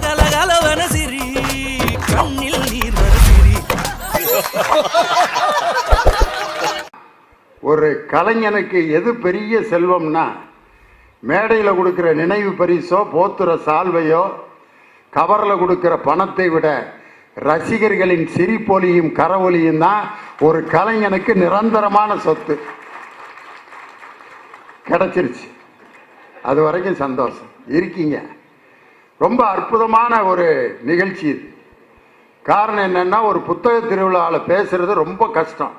கலகலவன சிரி கண்ணில் நீர் வர சிரி. ஒரு கலைஞனுக்கு எது பெரிய செல்வம்னா மேடையில் கொடுக்கிற நினைவு பரிசோ போத்துற சால்வையோ கவரில் கொடுக்கிற பணத்தை விட ரசிகர்களின் சிரிப்பொலியும் கரவொலியும் தான் ஒரு கலைஞனுக்கு நிரந்தரமான சொத்து. கிடைச்சிருச்சு, அது வரைக்கும் சந்தோஷம். இருக்கீங்க, ரொம்ப அற்புதமான ஒரு நிகழ்ச்சி இது. காரணம் என்னன்னா, ஒரு புத்தக திருவிழாவில் பேசுறது ரொம்ப கஷ்டம்.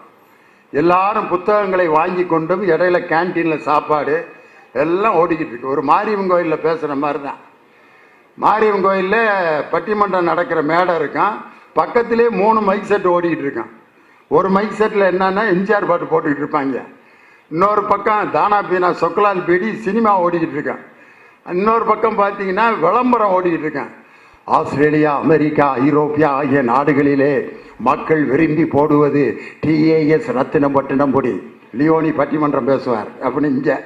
எல்லாரும் புத்தகங்களை வாங்கி கொண்டும் இடையில கேன்டீனில் சாப்பாடு எல்லாம் ஓடிக்கிட்டு இருக்கு. ஒரு மாரியம்மன் கோயிலில் பேசுகிற மாதிரி தான். மாரியம்மன் கோயிலில் பட்டிமன்றம் நடக்கிற மேடை இருக்கான், பக்கத்திலே 3 மைக் செட் ஓடிக்கிட்டு இருக்கான். ஒரு மைக் செட்டில் என்னன்னா எம்ஜிஆர் பாட்டு போட்டுக்கிட்டு இருப்பாங்க, இன்னொரு பக்கம் தானா பீனா சொக்கலால் பீடி சினிமா ஓடிக்கிட்டு இருக்கான், இன்னொரு பக்கம் பார்த்தீங்கன்னா விளம்பரம் ஓடிக்கிட்டு இருக்கான். ஆஸ்திரேலியா, அமெரிக்கா, ஐரோப்பியா ஆகிய நாடுகளிலே மக்கள் விரும்பி போடுவது டிஏஎஸ் ரத்தினப்பட்டினம் பொடி. லியோனி பட்டிமன்றம் பேசுவார் அப்படின்னு இங்கே,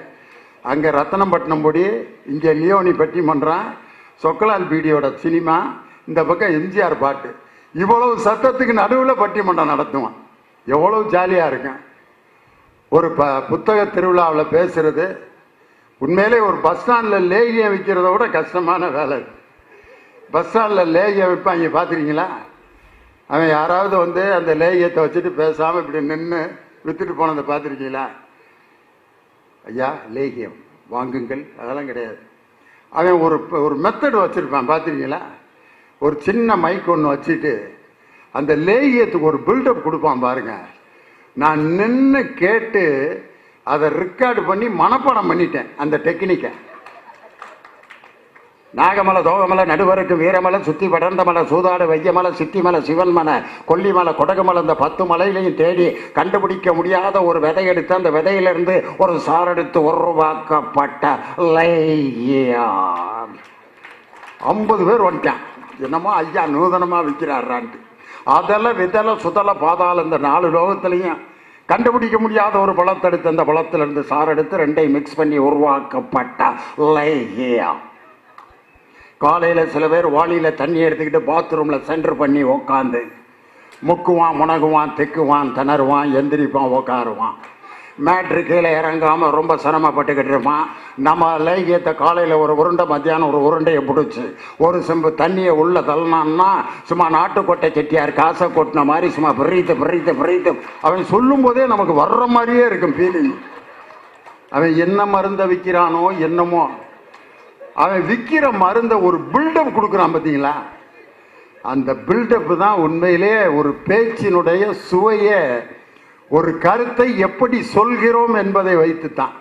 அங்கே ரத்தினப்பட்டினம் பொடி, இங்கே லியோனி பட்டிமன்றம், சொக்கலால் பீடியோட சினிமா, இந்த பக்கம் எம்ஜிஆர் பாட்டு. இவ்வளவு சத்தத்துக்கு நடுவில் பட்டிமன்றம் நடத்துவான். எவ்வளவு ஜாலியாக இருக்கும். ஒரு புத்தக திருவிழாவில் பேசுறது உண்மையிலே ஒரு பஸ் ஸ்டாண்டில் லேகியம் விற்கிறத விட கஷ்டமான வேலை. பஸ் ஸ்டாண்டில் லேகியம் விற்பாங்க, பார்த்துருக்கீங்களா? அவன் யாராவது வந்து அந்த லேகியத்தை வச்சுட்டு பேசாமல் இப்படி நின்று விற்றுட்டு போனதை பார்த்துருக்கீங்களா? ஐயா லேகியம் வாங்குங்கள், அதெல்லாம் கிடையாது. அவன் ஒரு மெத்தடு வச்சுருப்பான், பார்த்துருக்கீங்களா? ஒரு சின்ன மைக் ஒன்று வச்சுட்டு அந்த லேகியத்துக்கு ஒரு பில்டப் கொடுப்பான் பாருங்க. நான் நின்று கேட்டு அதை ரெக்கார்டு பண்ணி மனப்பாடம் பண்ணிட்டேன் அந்த டெக்னிக்கை. நாகமலை, தோகமலை, நடுவருக்கு வீரமலை, சுத்தி படர்ந்தமலை, சூதாடு, வையமலை, சித்திமலை, சிவன்மலை, கொல்லிமலை, கொடகுமலை, இந்த 10 மலையிலையும் தேடி கண்டுபிடிக்க முடியாத ஒரு விதை எடுத்து அந்த விதையிலிருந்து ஒரு சாரெடுத்து உருவாக்கப்பட்ட லேகியம். 50 பேர் வந்துட்டான். என்னமோ ஐயா நூதனமாக விற்கிறாரான்ட்டு. அதெல்லாம் விதலை சுதலை பாதாள இந்த 4 லோகத்திலையும் கண்டுபிடிக்க முடியாத ஒரு பழத்தை எடுத்து அந்த பழத்திலிருந்து சாரெடுத்து 2ஐயும் மிக்ஸ் பண்ணி உருவாக்கப்பட்ட லேகியம். காலையில் சில பேர் வாளியில் தண்ணி எடுத்துக்கிட்டு பாத்ரூமில் சென்டர் பண்ணி உக்காந்து முக்குவான், முனகுவான், தெக்குவான், திணறுவான், எந்திரிப்பான், உக்காருவான். மேட்ரு கீழே இறங்காமல் ரொம்ப சிரமப்பட்டுக்கிட்டு இருப்பான். நம்ம லேகியத்தை காலையில் ஒரு உருண்டை, மத்தியானம் ஒரு உருண்டையை பிடிச்சி ஒரு செம்பு தண்ணியை உள்ள தள்ளனான்னா சும்மா நாட்டுக்கொட்டை செட்டியார் காசை கொட்டின மாதிரி சும்மா பிரித்து அவன் சொல்லும் போதே நமக்கு வர்ற மாதிரியே இருக்கும் ஃபீலிங். அவன் என்ன மருந்தை விற்கிறானோ என்னமோ, அவன் விற்கிற மருந்தை ஒரு பில்டப் கொடுக்குறான் பார்த்தீங்களா? அந்த பில்டப் தான் உண்மையிலே ஒரு பேச்சினுடைய சுவையை, ஒரு கருத்தை எப்படி சொல்கிறோம் என்பதை வைத்துத்தான்.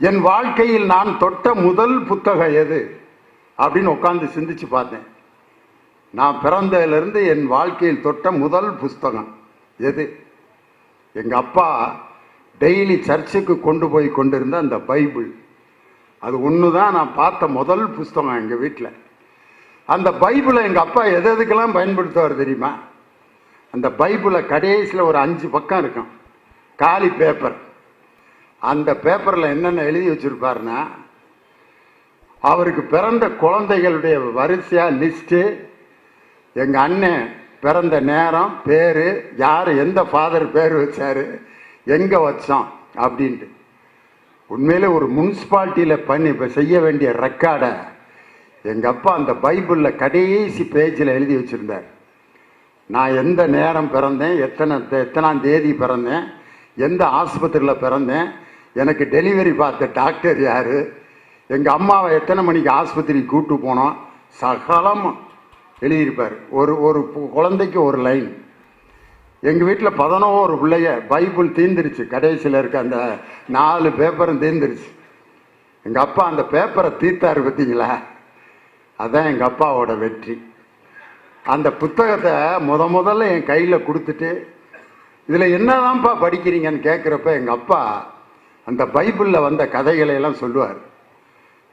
என் வாழ்க்கையில் நான் தொட்ட முதல் புத்தகம் எது அப்படின்னு உட்காந்து சிந்திச்சு பார்த்தேன். நான் பிறந்ததிலிருந்து என் வாழ்க்கையில் தொட்ட முதல் புஸ்தகம் எது? எங்கள் அப்பா டெய்லி சர்ச்சுக்கு கொண்டு போய் கொண்டிருந்த அந்த பைபிள். அது ஒன்று தான் நான் பார்த்த முதல் புஸ்தகம் எங்கள் வீட்டில். அந்த பைபிளை எங்கள் அப்பா எதுக்கெல்லாம் பயன்படுத்துவார் தெரியுமா? அந்த பைபிளை கடைசியில் ஒரு 5 பக்கம் இருக்கும், காலி பேப்பர். அந்த பேப்பரில் என்னென்ன எழுதி வச்சுருப்பாருன்னா, அவருக்கு பிறந்த குழந்தைகளுடைய வரிசையாக லிஸ்ட்டு, எங்கள் அண்ணன் பிறந்த நேரம், பேர், யார் எந்த ஃபாதர் பேர் வச்சார், எங்கே வச்சோம் அப்படின்ட்டு. உண்மையிலே ஒரு முனிசிபாலிட்டியில் பண்ணி இப்போ செய்ய வேண்டிய ரெக்கார்டை எங்கள் அப்பா அந்த பைபிளில் கடைசி பேஜில் எழுதி வச்சுருந்தார். நான் எந்த நேரம் பிறந்தேன், எத்தனாம் தேதி பிறந்தேன், எந்த ஆஸ்பத்திரியில் பிறந்தேன், எனக்கு டெலிவரி பார்த்த டாக்டர் யார், எங்கள் அம்மாவை எத்தனை மணிக்கு ஆஸ்பத்திரிக்கு கூப்பிட்டு போனோம், சகலம் எழுதியிருப்பார். ஒரு குழந்தைக்கு ஒரு லைன். எங்கள் வீட்டில் 11 பிள்ளைய, பைபிள் தீர்ந்துருச்சு, கடைசியில் இருக்க அந்த 4 பேப்பரும் தீர்ந்துருச்சு. எங்கள் அப்பா அந்த பேப்பரை தீர்த்தார் பார்த்தீங்களா? அதுதான் எங்கள் அப்பாவோட வெற்றி. அந்த புத்தகத்தை முதல்ல என் கையில் கொடுத்துட்டு, இதில் என்னதான்ப்பா படிக்கிறீங்கன்னு கேட்குறப்ப எங்கள் அப்பா அந்த பைபிளில் வந்த கதைகளை எல்லாம் சொல்லுவார்.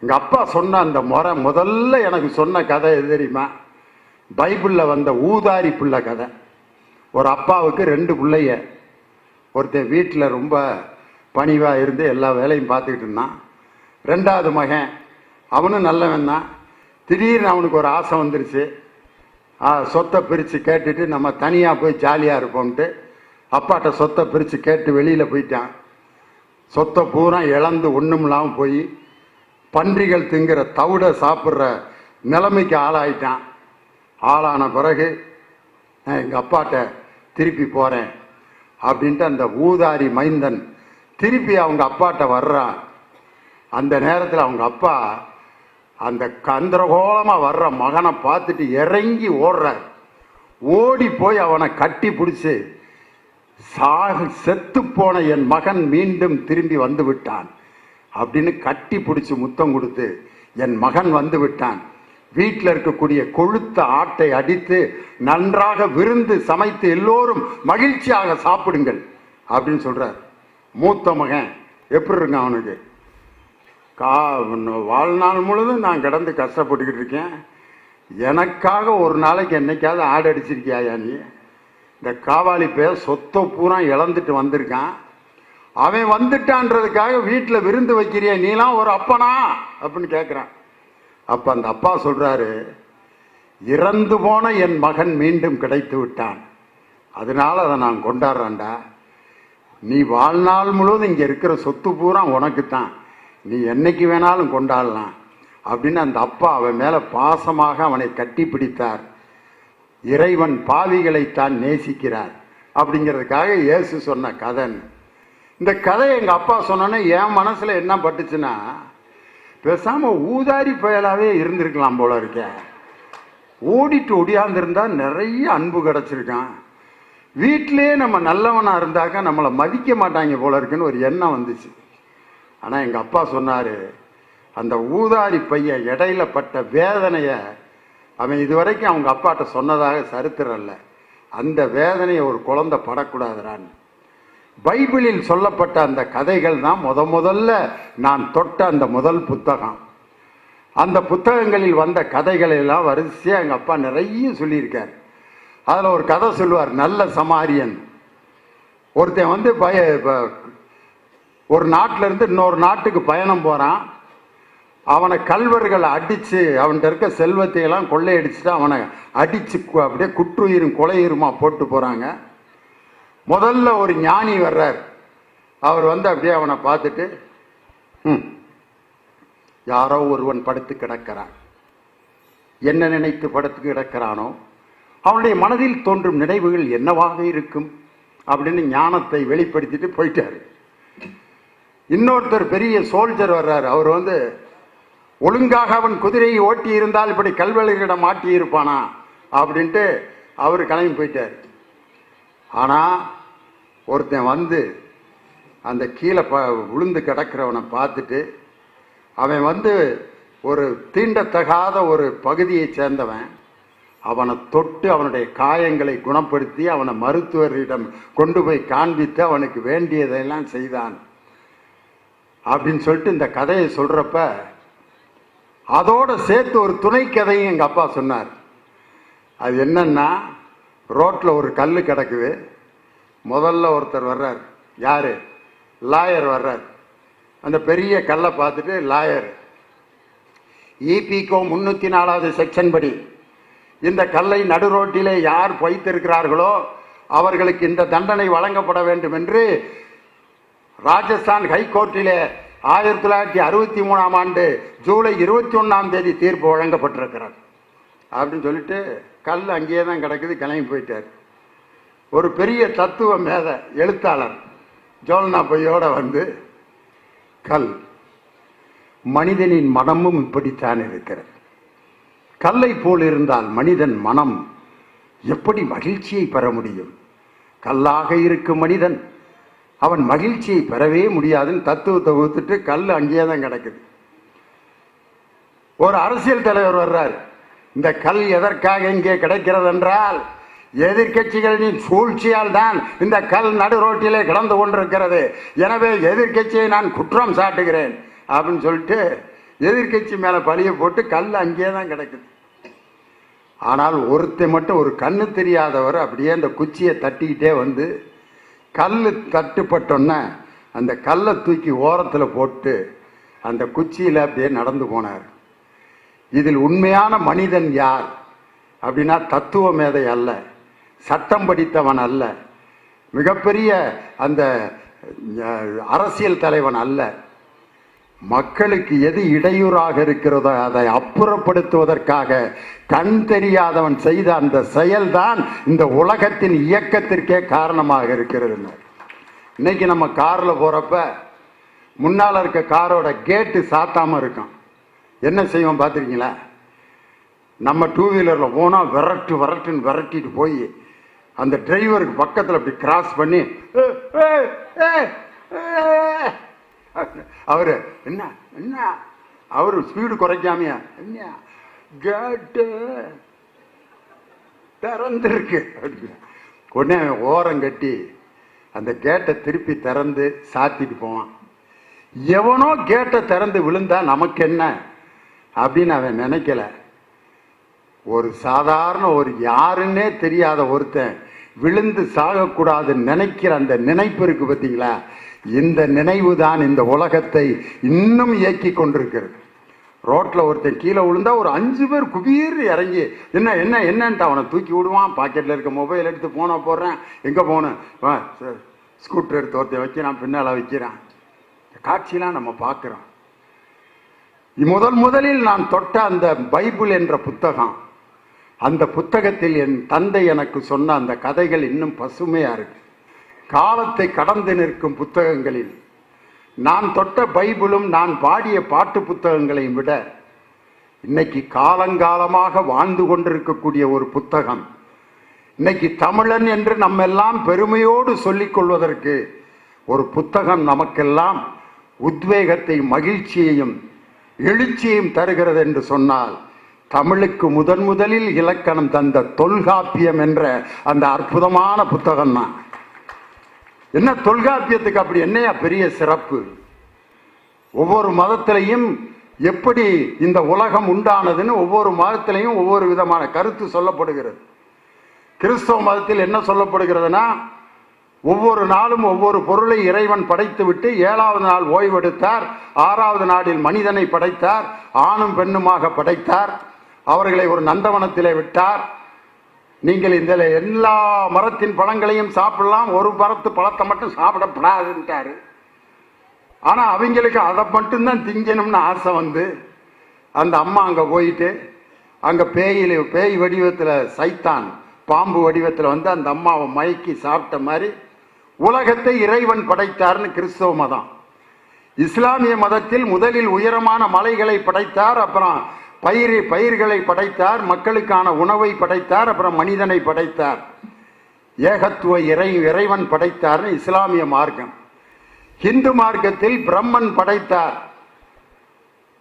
எங்கள் அப்பா சொன்ன அந்த முதல்ல எனக்கு சொன்ன கதை எது தெரியுமா? பைபிளில் வந்த ஊதாரி பிள்ளை கதை. ஒரு அப்பாவுக்கு 2 பிள்ளைய. ஒருத்தன் வீட்டில் ரொம்ப பணிவாக இருந்து எல்லா வேலையும் பார்த்துக்கிட்டு இருந்தான். 2வது மகன் அவனும் நல்லவன் தான், திடீர்னு அவனுக்கு ஒரு ஆசை வந்துருச்சு. சொத்தை பிரித்து கேட்டுட்டு நம்ம தனியாக போய் ஜாலியாக இருப்போம்ட்டு அப்பாட்ட சொத்தை பிரித்து கேட்டு வெளியில் போயிட்டான். சொத்தை பூரா இழந்து ஒன்றும் இல்லாமல் போய் பன்றிகள் திங்கிற தவிட சாப்பிட்ற நிலைமைக்கு ஆளாயிட்டான். ஆளான பிறகு நான் எங்கள் அப்பாட்ட திருப்பி போகிறேன் அப்படின்ட்டு அந்த ஊதாரி மைந்தன் திருப்பி அவங்க அப்பாட்ட வர்றான். அந்த நேரத்தில் அவங்க அப்பா அந்த கந்தரகோலமாக வர்ற மகனை பார்த்துட்டு இறங்கி ஓடுறார். ஓடி போய் அவனை கட்டி பிடிச்சி, செத்து போன என் மகன் மீண்டும் திரும்பி வந்து விட்டான் அப்படின்னு கட்டி பிடிச்சி முத்தம் கொடுத்து, என் மகன் வந்து விட்டான், வீட்டில் இருக்கக்கூடிய கொழுத்த ஆட்டை அடித்து நன்றாக விருந்து சமைத்து எல்லோரும் மகிழ்ச்சியாக சாப்பிடுங்கள் அப்படின்னு சொல்றார். மூத்த மகன் எப்படி இருங்க அவனுக்கு, வாழ்நாள் முழுதும் நான் கிடந்து கஷ்டப்பட்டுக்கிட்டு இருக்கேன், எனக்காக ஒரு நாளைக்கு என்னைக்காவது ஆடு அடிச்சிருக்கியா நீ? இந்த காவாலி பேர் சொத்தை பூரா இழந்துட்டு வந்திருக்கான், அவன் வந்துட்டான்றதுக்காக வீட்டில் விருந்து வைக்கிறிய நீலாம் ஒரு அப்பனா அப்படின்னு கேட்குறான். அப்போ அந்த அப்பா சொல்றாரு, இறந்து போன என் மகன் மீண்டும் கிடைத்து விட்டான், அதனால அதை நான் கொண்டாடுறேன்டா. நீ வாழ்நாள் முழுவதும் இங்கே இருக்கிற சொத்து பூரா உனக்கு தான், நீ என்னைக்கு வேணாலும் கொண்டாடலாம் அப்படின்னு அந்த அப்பா அவன் மேலே பாசமாக அவனை கட்டி பிடித்தார். இறைவன் பாவிகளைத்தான் நேசிக்கிறார் அப்படிங்கிறதுக்காக இயேசு சொன்ன கதைன்னு. இந்த கதை எங்கள் அப்பா சொன்னோன்னே என் மனசில் என்ன பட்டுச்சுன்னா, பேசாமல் ஊதாரி பயலாவே இருந்திருக்கலாம் போல இருக்க, ஓடிட்டு ஒடியாந்துருந்தா நிறைய அன்பு கிடச்சிருக்கான், வீட்டிலே நம்ம நல்லவனாக இருந்தாக்க நம்மளை மதிக்க மாட்டாங்க போல இருக்குன்னு ஒரு எண்ணம் வந்துச்சு. ஆனால் எங்கள் அப்பா சொன்னார், அந்த ஊதாரி பையன் இடையில பட்ட வேதனையை அவன் இதுவரைக்கும் அவங்க அப்பாட்ட சொன்னதாக சரித்திரம் இல்லை, அந்த வேதனையை ஒரு குழந்தை படக்கூடாதுறான்னு. பைபிளில் சொல்லப்பட்ட அந்த கதைகள் தான் முதல்ல நான் தொட்ட அந்த முதல் புத்தகம். அந்த புத்தகங்களில் வந்த கதைகளை எல்லாம் வரிசையாக எங்கள் அப்பா நிறைய சொல்லியிருக்கார். அதில் ஒரு கதை சொல்லுவார், நல்ல சமாரியன். ஒருத்தன் வந்து ஒரு நாட்டிலேருந்து இன்னொரு நாட்டுக்கு பயணம் போகிறான். அவனை கல்வர்களை அடித்து அவன்கிட்ட இருக்க செல்வத்தை எல்லாம் கொள்ளையடிச்சுட்டு அவனை அடித்து அப்படியே குற்றுயிரும் கொலையுருமா போட்டு போகிறாங்க. முதல்ல ஒரு ஞானி வர்றார். அவர் வந்து அப்படியே அவனை பார்த்துட்டு, யாரோ ஒருவன் படுத்து கிடக்கிறான், என்ன நினைத்து படுத்து கிடக்கிறானோ அவனுடைய மனதில் தோன்றும் நினைவுகள் என்னவாக இருக்கும் அப்படின்னு ஞானத்தை வெளிப்படுத்திட்டு போயிட்டார். இன்னொருத்தர் பெரிய சோல்ஜர் வர்றார். அவர் வந்து ஒழுங்காக அவன் குதிரையை ஓட்டி இருந்தால் இப்படி கல்வெளிகளிடம் மாட்டி இருப்பானா அப்படின்ட்டு அவர் கிளம்பி போயிட்டார். ஆனால் ஒருத்தன் வந்து அந்த கீழே விழுந்து கிடக்கிறவனை பார்த்துட்டு, அவன் வந்து ஒரு தீண்டத்தகாத ஒரு பகுதியை சேர்ந்தவன், அவனை தொட்டு அவனுடைய காயங்களை குணப்படுத்தி அவனை மருத்துவரிடம் கொண்டு போய் காண்பித்து அவனுக்கு வேண்டியதெல்லாம் செய்தான் அப்படின்னு சொல்லிட்டு இந்த கதையை சொல்றப்ப அதோட சேர்த்து ஒரு துணை கதையும் எங்கள் அப்பா சொன்னார். அது என்னன்னா, ரோட்டில் ஒரு கல் கிடக்குது. முதல்ல ஒருத்தர் வர்றார். யாரு? லாயர் வர்றார். அந்த பெரிய கல்லை பார்த்துட்டு லாயர், இபிகோ 304 செக்ஷன் படி இந்த கல்லை நடு ரோட்டிலே யார் வைத்திருக்கிறார்களோ அவர்களுக்கு இந்த தண்டனை வழங்கப்பட வேண்டும் என்று ராஜஸ்தான் ஹைகோர்ட்டிலே 1963ஆம் ஆண்டு ஜூலை 21 தீர்ப்பு வழங்கப்பட்டிருக்கிறார் அப்படின்னு சொல்லிட்டு கல் அங்கேயே தான் கிடக்குது, கிளம்பி போயிட்டார். ஒரு பெரிய தத்துவ மேத எழுத்தாளர் ஜோல்னா பையோட வந்து, கல் மனிதனின் மனமும் இப்படித்தான் இருக்கிறது, கல்லை போல் இருந்தால் மனிதன் மனம் எப்படி மகிழ்ச்சியை பெற முடியும்? கல்லாக இருக்கும் மனிதன் அவன் மகிழ்ச்சியை பெறவே முடியாதுன்னு தத்துவத்தை ஊத்துட்டு கல் அங்கேயே தான் கிடக்குது. ஒரு அரசியல் தலைவர் வர்றார். இந்த கல் எதற்காக இங்கே கிடைக்கிறது என்றால், எதிர்கட்சிகளின் சூழ்ச்சியால் தான் இந்த கல் நடு ரோட்டிலே கிடந்து கொண்டிருக்கிறது, எனவே எதிர்கட்சியை நான் குற்றம் சாட்டுகிறேன் அப்படின்னு சொல்லிட்டு எதிர்கட்சி மேல பழிய போட்டு கல் அங்கேயே தான் கிடக்குது. ஆனால் ஒருத்தர் மட்டும், ஒரு கண்ணு தெரியாதவர், அப்படியே அந்த குச்சியை தட்டிக்கிட்டே வந்து கல் தட்டுப்பட்டோன்னே அந்த கல்லை தூக்கி ஓரத்தில் போட்டு அந்த குச்சியில் அப்படியே நடந்து போனார். இதில் உண்மையான மனிதன் யார் அப்படின்னா தத்துவ மேதை அல்ல, சட்டம் படித்தவன் அல்ல, மிகப்பெரிய அந்த அரசியல் தலைவன் அல்ல. மக்களுக்கு எது இடையூறாக இருக்கிறதோ அதை அப்புறப்படுத்துவதற்காக கண் தெரியாதவன் செய்த அந்த செயல்தான் இந்த உலகத்தின் இயக்கத்திற்கே காரணமாக இருக்கிறது. இன்னைக்கு நம்ம கார்ல போறப்ப முன்னால இருக்க காரோட கேட்டு சாத்தாம இருக்கும். என்ன செய்வோம் பார்த்துருக்கீங்களா? நம்ம டூ வீலர்ல போனா விரட்டுன்னு விரட்டிட்டு போய் அந்த டிரைவருக்கு பக்கத்தில் அப்படி கிராஸ் பண்ணி அவரு என்ன என்ன அவரு ஸ்பீடு குறைக்காமையா என்ன கேட்டு திறந்துருக்கு உடனே ஓரம் கட்டி அந்த கேட்டை திருப்பி திறந்து சாத்திட்டு போவான். எவனோ கேட்டை திறந்து விழுந்தா நமக்கு என்ன அப்படின்னு அவன் நினைக்கல. ஒரு சாதாரண ஒரு யாருன்னே தெரியாத ஒருத்தன் விழுந்து சாகக்கூடாதுன்னு நினைக்கிற அந்த நினைப்பு இருக்கு பார்த்தீங்களா? இந்த நினைவு தான் இந்த உலகத்தை இன்னும் இயக்கி கொண்டிருக்கிறது. ரோட்ல ஒருத்தன் கீழே விழுந்தா ஒரு 5 பேர் குபீர் இறங்கி என்ன என்ன என்னன்ட்டு அவனை தூக்கி விடுவான். பாக்கெட்ல இருக்க மொபைல் எடுத்து போன போடுறேன், எங்க போன ஸ்கூட்டர் எடுத்து ஒருத்தன் வைக்கிறான், பின்னால வைக்கிறான். காட்சியெல்லாம் நம்ம பார்க்கிறோம். முதலில் நான் தொட்ட அந்த பைபிள் என்ற புத்தகம், அந்த புத்தகத்தில் என் தந்தை எனக்கு சொன்ன அந்த கதைகள் இன்னும் பசுமையா இருக்கு. காலத்தை கடந்து நிற்கும் புத்தகங்களில் நான் தொட்ட பைபிளும் நான் பாடிய பாட்டு புத்தகங்களையும் விட இன்னைக்கு காலங்காலமாக வாழ்ந்து கொண்டிருக்கக்கூடிய ஒரு புத்தகம், இன்னைக்கு தமிழன் என்று நம்ம எல்லாம் பெருமையோடு சொல்லிக் கொள்வதற்கு ஒரு புத்தகம் நமக்கெல்லாம் உத்வேகத்தையும் மகிழ்ச்சியையும் எழுச்சியையும் தருகிறது என்று சொன்னால் தமிழுக்கு முதலில் இலக்கணம் தந்த தொல்காப்பியம் என்ற அந்த அற்புதமான புத்தகம் தான். என்ன தொல்காப்பியத்துக்கு அப்படி என்னையா பெரிய சிறப்பு? ஒவ்வொரு மதத்திலையும் எப்படி இந்த உலகம் உண்டானதுன்னு ஒவ்வொரு மதத்திலையும் ஒவ்வொரு விதமான கருத்து சொல்லப்படுகிறது. கிறிஸ்தவ மதத்தில் என்ன சொல்லப்படுகிறதுனா, ஒவ்வொரு நாளும் ஒவ்வொரு பொருளை இறைவன் படைத்து விட்டு 7வது நாள் ஓய்வெடுத்தார், 6வது நாளில் மனிதனை படைத்தார், ஆணும் பெண்ணுமாக படைத்தார், அவர்களை ஒரு நந்தவனத்திலே விட்டார். நீங்கள் இந்த எல்லா மரத்தின் பழங்களையும் சாப்பிடலாம், ஒரு மரத்து பழத்தை மட்டும் சாப்பிடப்படாதுன்ட்டாரு. ஆனா அவங்களுக்கு அதை மட்டும்தான் திங்கணும்னு ஆசை வந்து அந்த அம்மா அங்க போயிட்டு அங்க பேய் வடிவத்தில் சைத்தான் பாம்பு வடிவத்தில் வந்து அந்த அம்மாவை மயக்கி சாப்பிட்ட மாதிரி உலகத்தை இறைவன் படைத்தார்னு கிறிஸ்தவ மதம். இஸ்லாமிய மதத்தில் முதலில் உயரமான மலைகளை படைத்தார், அப்புறம் பயிர்களை படைத்தார், மக்களுக்கான உணவை படைத்தார், அப்புறம் மனிதனை படைத்தார். ஏகத்துவ இறைவன் படைத்தார்னு இஸ்லாமிய மார்க்கம். ஹிந்து மார்க்கத்தில் பிரம்மன் படைத்தார்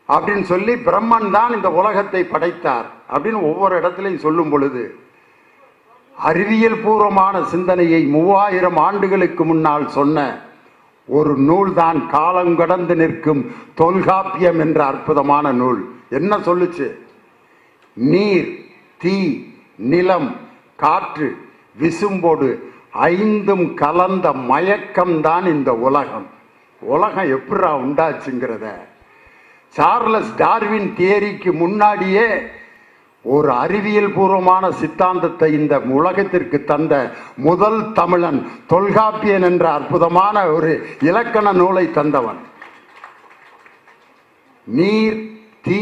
அப்படின்னு சொல்லி பிரம்மன் தான் இந்த உலகத்தை படைத்தார் அப்படின்னு ஒவ்வொரு இடத்துலையும் சொல்லும் பொழுது அறிவியல் பூர்வமான சிந்தனையை 3000 ஆண்டுகளுக்கு முன்னால் சொன்ன ஒரு நூல் தான் காலம் கடந்து நிற்கும் தொல்காப்பியம் என்ற அற்புதமான நூல். என்ன சொல்லுச்சு? நீர், தீ, நிலம், காற்று, விசும்போடு 5ம் கலந்த மயக்கம் தான் இந்த உலகம். உலகம் எப்படா உண்டாச்சுங்கிறத சார்லஸ் டார்வின் தியரிக்கு முன்னாடியே ஒரு அறிவியல் பூர்வமான சித்தாந்தத்தை இந்த உலகத்திற்கு தந்த முதல் தமிழன் தொல்காப்பியன் என்ற அற்புதமான ஒரு இலக்கண நூலை தந்தவன். நீர், தீ,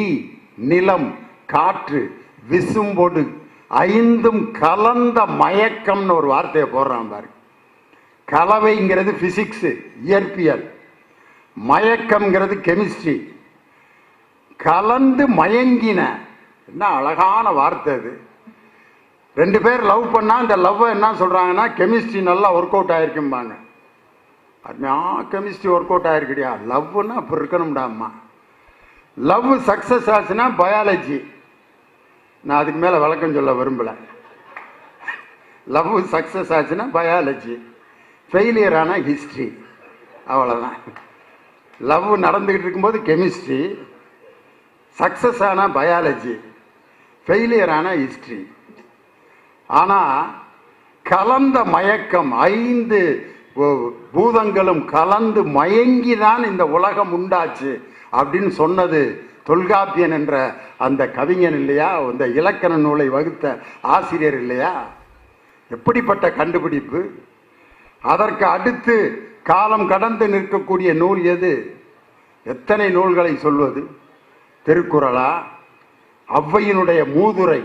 நிலம், காற்று, விசும்பொடு 5ம் கலந்த மயக்கம்னு ஒரு வார்த்தையை போடுறான் பாரு. கலவைங்கிறது பிசிக்ஸ், இயற்பியல். மயக்கம்ங்கிறது கெமிஸ்ட்ரி. கலந்து மயங்கின, என்ன அழகான வார்த்தை அது. 2 பேர் லவ் பண்ணா இந்த லவ் என்ன சொல்றாங்கன்னா கெமிஸ்ட்ரி நல்லா ஒர்க் அவுட் ஆயிருக்கும்பாங்க. கெமிஸ்ட்ரி ஒர்க் அவுட் ஆயிருக்கியா? லவ்னா அப்படி இருக்கணும்டாம்மா. லவ் சக்சஸ் ஆச்சுன்னா பயாலஜி. நான் அதுக்கு மேல விளக்கம் சொல்ல விரும்பல. லவ் சக்சஸ் ஆச்சுன்னா பயாலஜி, ஃபெயிலியர் ஆனா ஹிஸ்டரி. அவ்வளவுதான். லவ் நடந்துகிட்டு இருக்கும்போது கெமிஸ்ட்ரி, சக்சஸ் ஆனா பயாலஜி, ஃபெயிலியர் ஆனா ஹிஸ்டரி. ஆனா கலந்த மயக்கம், 5 பூதங்களும் கலந்து மயங்கிதான் இந்த உலகம் உண்டாச்சு அப்படின்னு சொன்னது தொல்காப்பியன் என்ற அந்த கவிஞன் இல்லையா, அந்த இலக்கண நூலை வகுத்த ஆசிரியர் இல்லையா, எப்படிப்பட்ட கண்டுபிடிப்பு! அதற்கு அடுத்து காலம் கடந்து நிற்கக்கூடிய நூல் எது? எத்தனை நூல்களை சொல்வது? திருக்குறளா? ஔவையினுடைய மூதுரை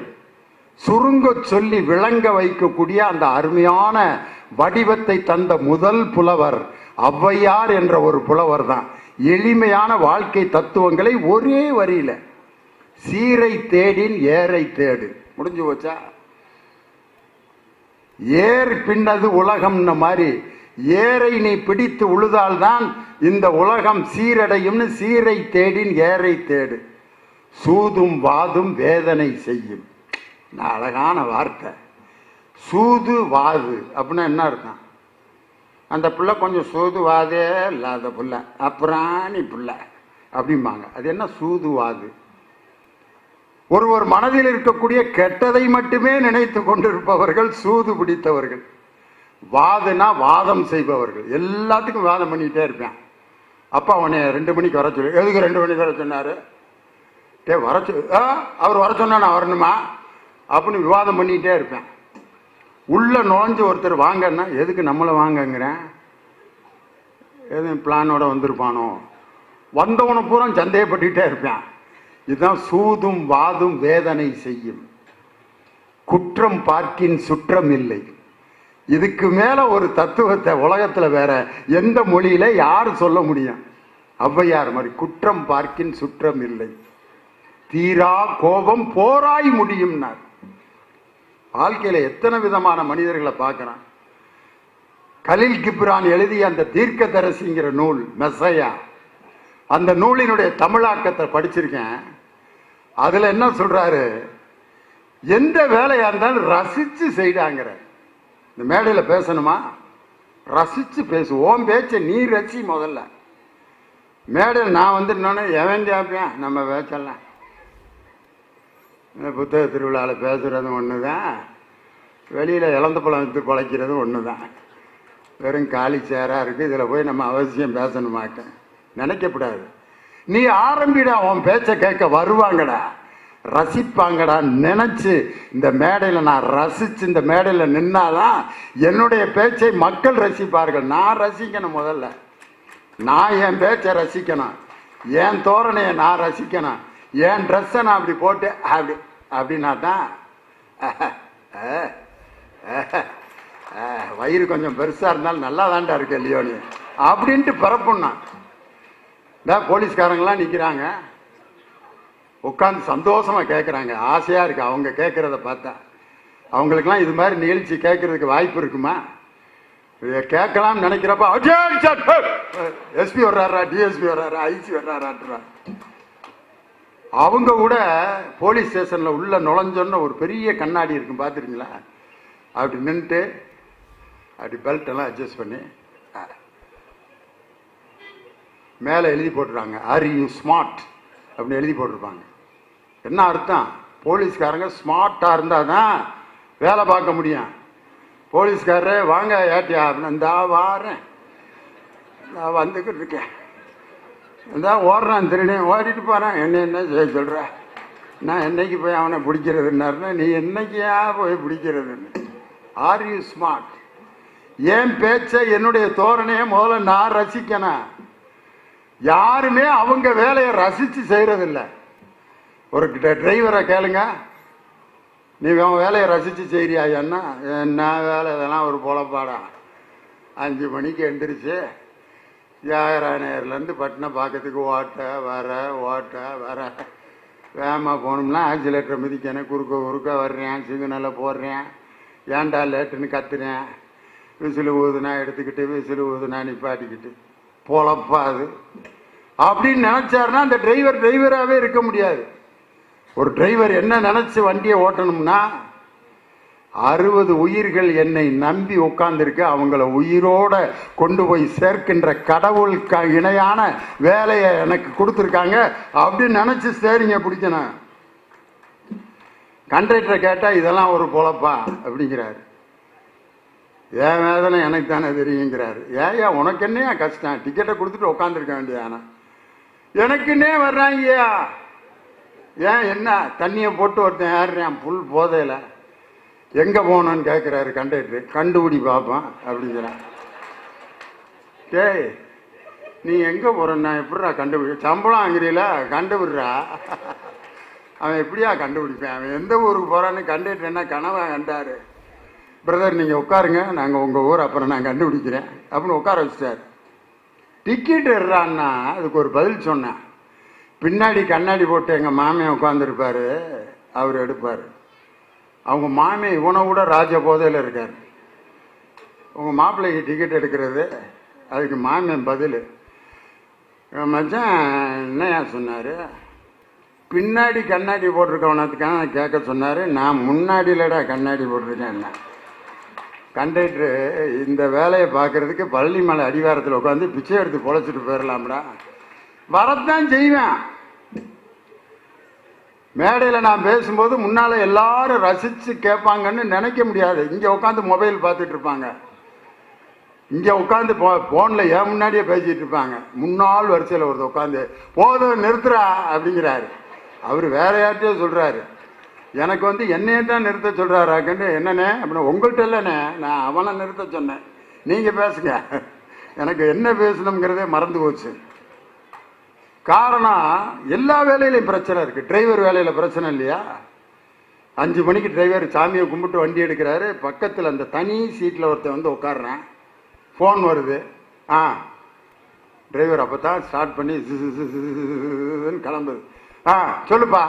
சுருங்க சொல்லி விளங்க வைக்கக்கூடிய அந்த அருமையான வடிவத்தை தந்த முதல் புலவர் ஔவையார் என்ற ஒரு புலவர் தான். எளிமையான வாழ்க்கை தத்துவங்களை ஒரே வரியில, சீரை தேடின் ஏரை தேடு, முடிஞ்சு போச்சா? ஏர் பின்னது உலகம்ன மாதிரி ஏரை நீ பிடித்து உழுதால்தான் இந்த உலகம் சீரடையும்னு சீரை தேடின் ஏரை தேடு. சூதும் வாதும் வேதனை செய்யும். அழகான வார்த்தை. சூது வாது அப்படின்னா என்ன அர்த்தம்? அந்த பிள்ளை கொஞ்சம் சூது வாதே இல்லாத பிள்ளை, அப்புறாணி பிள்ளை அப்படிம்பாங்க. அது என்ன சூது வாது? ஒருவர் மனதில் இருக்கக்கூடிய கெட்டதை மட்டுமே நினைத்து கொண்டிருப்பவர்கள் சூது பிடித்தவர்கள். வாதுனா வாதம் செய்பவர்கள். எல்லாத்துக்கும் வாதம் பண்ணிக்கிட்டே இருப்பேன். அப்பா அவனை 2 மணிக்கு வர சொல்லு. எதுக்கு 2 மணிக்கு வர சொன்னாரு? வர அவர் வர சொன்னா நான் வரணுமா அப்படின்னு விவாதம் பண்ணிக்கிட்டே இருப்பேன். உள்ள நுழைஞ்சு ஒருத்தர் வாங்கன்னா எதுக்கு நம்மளை வாங்கங்கிறேன்? எதுவும் பிளானோட வந்திருப்பானோ? வந்தவனை பூரா சந்தேகப்பட்டுக்கிட்டே இருப்பேன். இதுதான் சூதும் வாதும் வேதனை செய்யும். குற்றம் பார்க்கின் சுற்றம் இல்லை. இதுக்கு மேல ஒரு தத்துவத்தை உலகத்துல வேற எந்த மொழியில யாரு சொல்ல முடியும்? ஔவையார் மாதிரி குற்றம் பார்க்கின் சுற்றம் இல்லை, தீரா கோபம் போராய் முடியும்னார். வாழ்க்கையில எத்தனை விதமான மனிதர்களை பார்க்கிறான். கலில் கிப்ரான் எழுதிய அந்த தீர்க்கதரிசிங்கிற நூல் மெசையா, அந்த நூலினுடைய தமிழாக்கத்தை படிச்சிருக்கேன். அதுல என்ன சொல்றாரு? எந்த வேலையா இருந்தாலும் ரசிச்சு செய்தாங்கிற. இந்த மேடையில் பேசணுமா? ரசிச்சு பேசு. ஓம் பேச்ச நீ ரசி. முதல்ல மேடையில் நான் வந்துட்டோன்னே எவன் கேட்பேன்? நம்ம பேச்செல்லாம் புத்தக திருவிழாவில் பேசுறதும் ஒன்று தான், வெளியில் இழந்த பழம் விற்று பழைக்கிறதும் ஒன்று தான். வெறும் காலி சேராக இருக்குது, இதில் போய் நம்ம அவசியம் பேசணுமாக்க நினைக்கப்படாது. நீ ஆரம்பிடா, உன் பேச்சை கேட்க வருவாங்கடா, ரசிப்பாங்கடா நினைச்சு இந்த மேடையில் நான் ரசிச்சு இந்த மேடையில் நின்னாதான் என்னுடைய பேச்சை மக்கள் ரசிப்பார்கள். நான் ரசிக்கணும். முதல்ல நான் என் பேச்சை ரசிக்கணும், என் தோரணையை நான் ரசிக்கணும், என் ட்ரெஸ்ஸை நான் அப்படி போட்டு அப்படி அப்படின்னா தான் வயிறு கொஞ்சம் பெருசாக இருந்தாலும் நல்லா தாண்டா இருக்கு இல்லையோனி அப்படின்ட்டு பிறப்புன்னா. போலீஸ்காரங்களாம் நிற்கிறாங்க, உட்காந்து சந்தோஷமாக கேட்குறாங்க. ஆசையாக இருக்குது அவங்க கேட்குறத பார்த்தா. அவங்களுக்கெல்லாம் இது மாதிரி நிகழ்ச்சி கேட்குறதுக்கு வாய்ப்பு இருக்குமா? கேட்கலாம்னு நினைக்கிறப்ப எஸ்பி வர்றாரா, டிஎஸ்பி வர்றாரா, ஐசி வர்றாரான்றா. அவங்க கூட போலீஸ் ஸ்டேஷனில் உள்ள நுழைஞ்சோன்னு ஒரு பெரிய கண்ணாடி இருக்கும், பார்த்துருங்களா? அப்படி நின்றுட்டு அப்படி பெல்ட் எல்லாம் அட்ஜஸ்ட் பண்ணி மேலே எழுதி போட்டுருவாங்க, ஆர் யூ ஸ்மார்ட் அப்படின்னு எழுதி போட்டிருப்பாங்க. என்ன அர்த்தம்? போலீஸ்காரங்க ஸ்மார்ட்டாக இருந்தால் தான் வேலை பார்க்க முடியும். போலீஸ்காரரே வாங்க ஏட்டியா அப்படின்னு, இந்தா வாரேன், நான் வந்துக்கிட்டு இருக்கேன், இந்தா ஓடுறான், திருடேன், ஓடிட்டு போகிறேன், என்ன செய்ய சொல்கிற? நான் என்னைக்கு போய் அவனை பிடிக்கிறதுன்னாருன்னா, நீ என்னைக்கியா போய் பிடிக்கிறதுன்னு. Are you smart? என் பேச்சை என்னுடைய தோரணையை முதல்ல நான் ரசிக்கணும். யாருமே அவங்க வேலையை ரசித்து செய்கிறதில்ல. ஒரு டிரைவரை கேளுங்க, நீ அவன் வேலையை ரசித்து செய்கிறியா? என்ன வேலை இதெல்லாம் ஒரு பொழப்பாடா? 5 மணிக்கு எந்திரிச்சு ஜாகராநேர்லேருந்து பட்டினப்பாக்கத்துக்கு ஓட்ட வர வேகமாக போகணும்னா ஆக்சிலேட்டரை மிதிக்கணும், குறுக்க வர்றேன், சிக்னலில் போடுறேன், ஏன்டா லேட்டுன்னு கத்துறேன், விசில் ஊதுனா எடுத்துக்கிட்டு விசில் ஊதுனா நிப்பாட்டிக்கிட்டு பொழப்பா அது அப்படின்னு நினைச்சாருன்னா அந்த டிரைவராகவே இருக்க முடியாது. ஒரு டிரைவர் என்ன நினைச்சு வண்டியை ஓட்டணும்னா, 60 உயிர்கள் என்னை நம்பி உட்கார்ந்துருக்கு, அவங்கள உயிரோட கொண்டு போய் சேர்க்கின்ற கடவுளுக்கு இணையான வேலையை எனக்கு கொடுத்துருக்காங்க அப்படின்னு நினைச்சு ஸ்டேரிங்க பிடிக்கணும். கண்டக்டரை கேட்டால் இதெல்லாம் ஒரு பொழப்பா அப்படிங்கிறாரு. என் வேதனை எனக்கு தானே தெரியுங்கிறாரு. ஏயா உனக்கு என்னையா கஷ்டம்? டிக்கெட்டை கொடுத்துட்டு உட்காந்துருக்க வேண்டியானா? எனக்குன்னே வர்றாங்கய்யா, ஏன் என்ன தண்ணியை போட்டு ஒருத்தன் ஏறுறேன் புல் போதையில், எங்கே போகணுன்னு கேட்குறாரு கண்டக்டர். கண்டுபிடி பார்ப்போம் அப்படிங்கிறான். டேய் நீ எங்கே போகிறன்னா எப்படிடா கண்டுபிடி, சம்பளம் வாங்குறீல கண்டுபிடுறா. அவன் எப்படியா கண்டுபிடிப்பேன்? அவன் எந்த ஊருக்கு போகிறான்னு கண்டக்டர் என்ன கனவை கண்டார். பிரதர் நீங்கள் உட்காருங்க, நாங்கள் உங்கள் ஊர் அப்புறம் நான் கண்டுபிடிக்கிறேன் அப்படின்னு உட்கார வச்சிட்டார். டிக்கெட் எடுறான்னா அதுக்கு ஒரு பதில் சொன்னேன். பின்னாடி கண்ணாடி போட்டு எங்கள் மாமியை உட்காந்துருப்பார், அவர் எடுப்பார். அவங்க மாமி இவனை விட ராஜ போதையில் இருக்கார். உங்கள் மாப்பிள்ளைக்கு டிக்கெட் எடுக்கிறது. அதுக்கு மாமியன் பதில், மச்சான் என்னையா சொன்னார், பின்னாடி கண்ணாடி போட்டிருக்கவனத்துக்கான கேட்க சொன்னார், நான் முன்னாடியிலடா கண்ணாடி போட்டிருக்கேன். என்ன கண்டக்டரு இந்த வேலையை பார்க்கறதுக்கு பழனிமலை அடிவாரத்தில் உட்காந்து பிச்சை எடுத்து பொழைச்சிட்டு போயிடலாம்டா. வரத்தான் செய்வேன். மேடையில் நான் பேசும்போது முன்னால் எல்லாரும் ரசித்து கேட்பாங்கன்னு நினைக்க முடியாது. இங்கே உட்காந்து மொபைல் பார்த்துட்டு இருப்பாங்க, இங்கே உட்காந்து ஃபோனில் ஏன் முன்னாடியே பேசிகிட்டு இருப்பாங்க. முன்னாள் வரிசையில் ஒருத்தர் உட்காந்து போதும் நிறுத்துறா அப்படிங்கிறாரு. அவர் வேற யார்கிட்டயோ சொல்கிறாரு. எனக்கு வந்து என்னையே தான் நிறுத்த சொல்கிறாராக்கண்டு. என்னண்ணே அப்படின்னா, உங்கள்கிட்ட இல்லைண்ணே, நான் அவனை நிறுத்த சொன்னேன், நீங்கள் பேசுங்க. எனக்கு என்ன பேசணுங்கிறதே மறந்து போச்சு. காரணம் எல்லா வேலையிலையும் பிரச்சனை இருக்குது. டிரைவர் வேலையில் பிரச்சனை இல்லையா? 5 மணிக்கு டிரைவர் சாமியை கும்பிட்டு வண்டி எடுக்கிறாரு. பக்கத்தில் அந்த தனி சீட்டில் ஒருத்தன் வந்து உட்காடுறேன். ஃபோன் வருது. டிரைவர் அப்போ தான் ஸ்டார்ட் பண்ணி கிளம்புது. சொல்லுப்பா.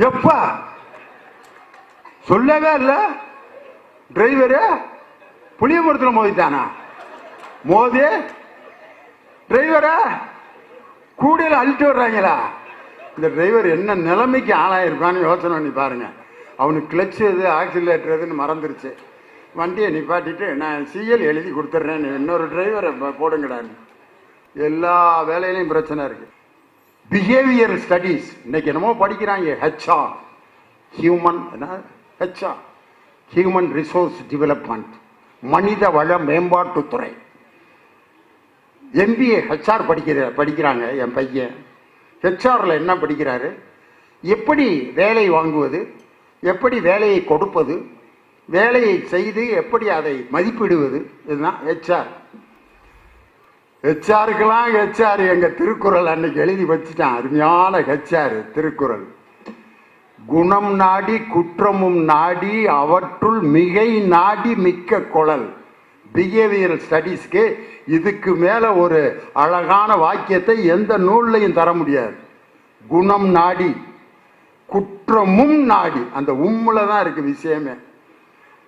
எப்பா சொல்லவே இல்லை. டிரைவரு புளியமரத்தில் மோதிட்டானா? மோதி டிரைவரை கூடையில் அழிட்டு வர்றாங்களா? இந்த டிரைவர் என்ன நிலைமைக்கு ஆளாயிருப்பான்னு யோசனை பண்ணி பாருங்க. அவனுக்கு கிளச்சு எது ஆக்சிலேட்டர் எதுன்னு மறந்துருச்சு. வண்டியை நிப்பாட்டிட்டு நான் சிஎல் எழுதி கொடுத்துட்றேன், இன்னொரு டிரைவரை போடுங்கடான்னு. எல்லா வேலையிலையும் பிரச்சனை இருக்கு. பிஹேவியர் ஸ்டடீஸ் இன்னைக்கு என்னமோ படிக்கிறாங்க. ஹெச்ஆர், ஹியூமன் ரிசோர்ஸ் டெவலப்மெண்ட், மனித வள மேம்பாட்டுத்துறை. MBA ஹெச்ஆர் படிக்கிறாங்க என் பையன். ஹெச்ஆரில் என்ன படிக்கிறாரு? எப்படி வேலை வாங்குவது, எப்படி வேலையை கொடுப்பது, வேலையை செய்து எப்படி அதை மதிப்பிடுவது, இதுதான் ஹெச்ஆர். ஹெச்ஆருக்கெல்லாம் ஹெச்ஆர் எங்க திருக்குறள் அன்னைக்கு எழுதி வச்சுட்டான். அருமையான ஹெச்ஆர் திருக்குறள். குணம் நாடி குற்றமும் நாடி அவற்றுள் மிகை நாடி மிக்க குழல். பிஹேவியரல் ஸ்டடீஸ்க்கு இதுக்கு மேல ஒரு அழகான வாக்கியத்தை எந்த நூல்லையும் தர முடியாது. குணம் நாடி குற்றமும் நாடி, அந்த உம்முல தான் இருக்கு விஷயமே.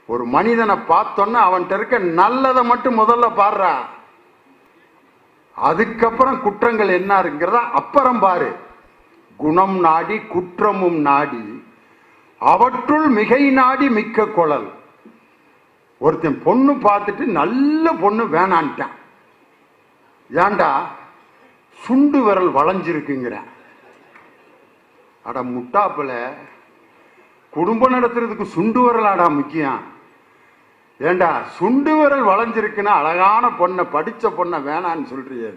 ஒரு மனிதனை பார்த்தோன்னா அவன்கிட்ட இருக்க நல்லதை மட்டும் முதல்ல பாடுறா, அதுக்கப்புறம் குற்றங்கள் என்ன இருக்குங்கிறத அப்புறம் பாரு. குணம் நாடி குற்றமும் நாடி அவற்றுள் மிகை நாடி மிக்க குழல். ஒருத்தன் பொண்ணு பார்த்துட்டு நல்ல பொண்ணு வேணான்ட்டான். ஏண்டா சுண்டு விரல் வளைஞ்சிருக்குங்கிற. அட முட்டாப்புல, குடும்பம் நடத்துறதுக்கு சுண்டு விரலாடா முக்கியம். ஏண்டா சுண்டு விரல் வளைஞ்சிருக்குன்னா அழகான பொண்ணை, படிச்ச பொண்ணை வேணான்னு சொல்றியே.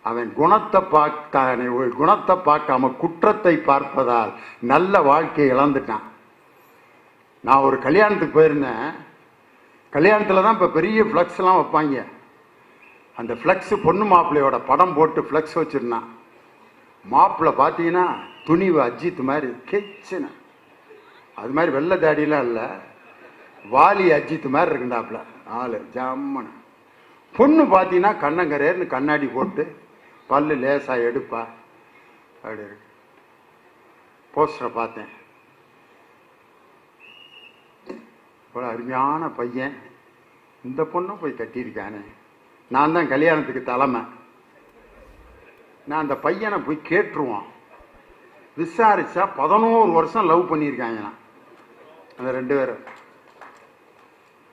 அவன் குணத்தை பார்க்காம குற்றத்தை பார்ப்பதால் நல்ல வாழ்க்கையை இழந்துட்டான். நான் ஒரு கல்யாணத்துக்கு போயிருந்தேன். கல்யாணத்தில் தான் இப்போ பெரிய ஃப்ளக்ஸ்லாம் வைப்பாங்க. அந்த ஃப்ளக்ஸு பொண்ணு மாப்பிள்ளையோட படம் போட்டு ஃப்ளக்ஸ் வச்சிருந்தான். மாப்பிள்ளை பார்த்தீங்கன்னா துணிவு அஜித் மாதிரி கெச்சுன்னு, அது மாதிரி வெள்ளை தாடியெலாம் இல்லை, வாலி அஜித் மாதிரி இருக்குண்டாப்புல ஆளு ஜம்மனு. பொண்ணு பார்த்தீங்கன்னா கண்ணங்கரேர்னு கண்ணாடி போட்டு பல்லு லேசாக எடுப்பா அப்படி இருக்கு. போஸ்டரை பார்த்தேன். இவ்வளோ அருமையான பையன், இந்த பொண்ணும் போய் கட்டியிருக்கானே. நான் தான் கல்யாணத்துக்கு தலைமை. நான் அந்த பையனை போய் கேட்டுருவான். விசாரிச்சா 11 வருஷம் லவ் பண்ணியிருக்காங்கண்ணா அந்த 2 பேரும்.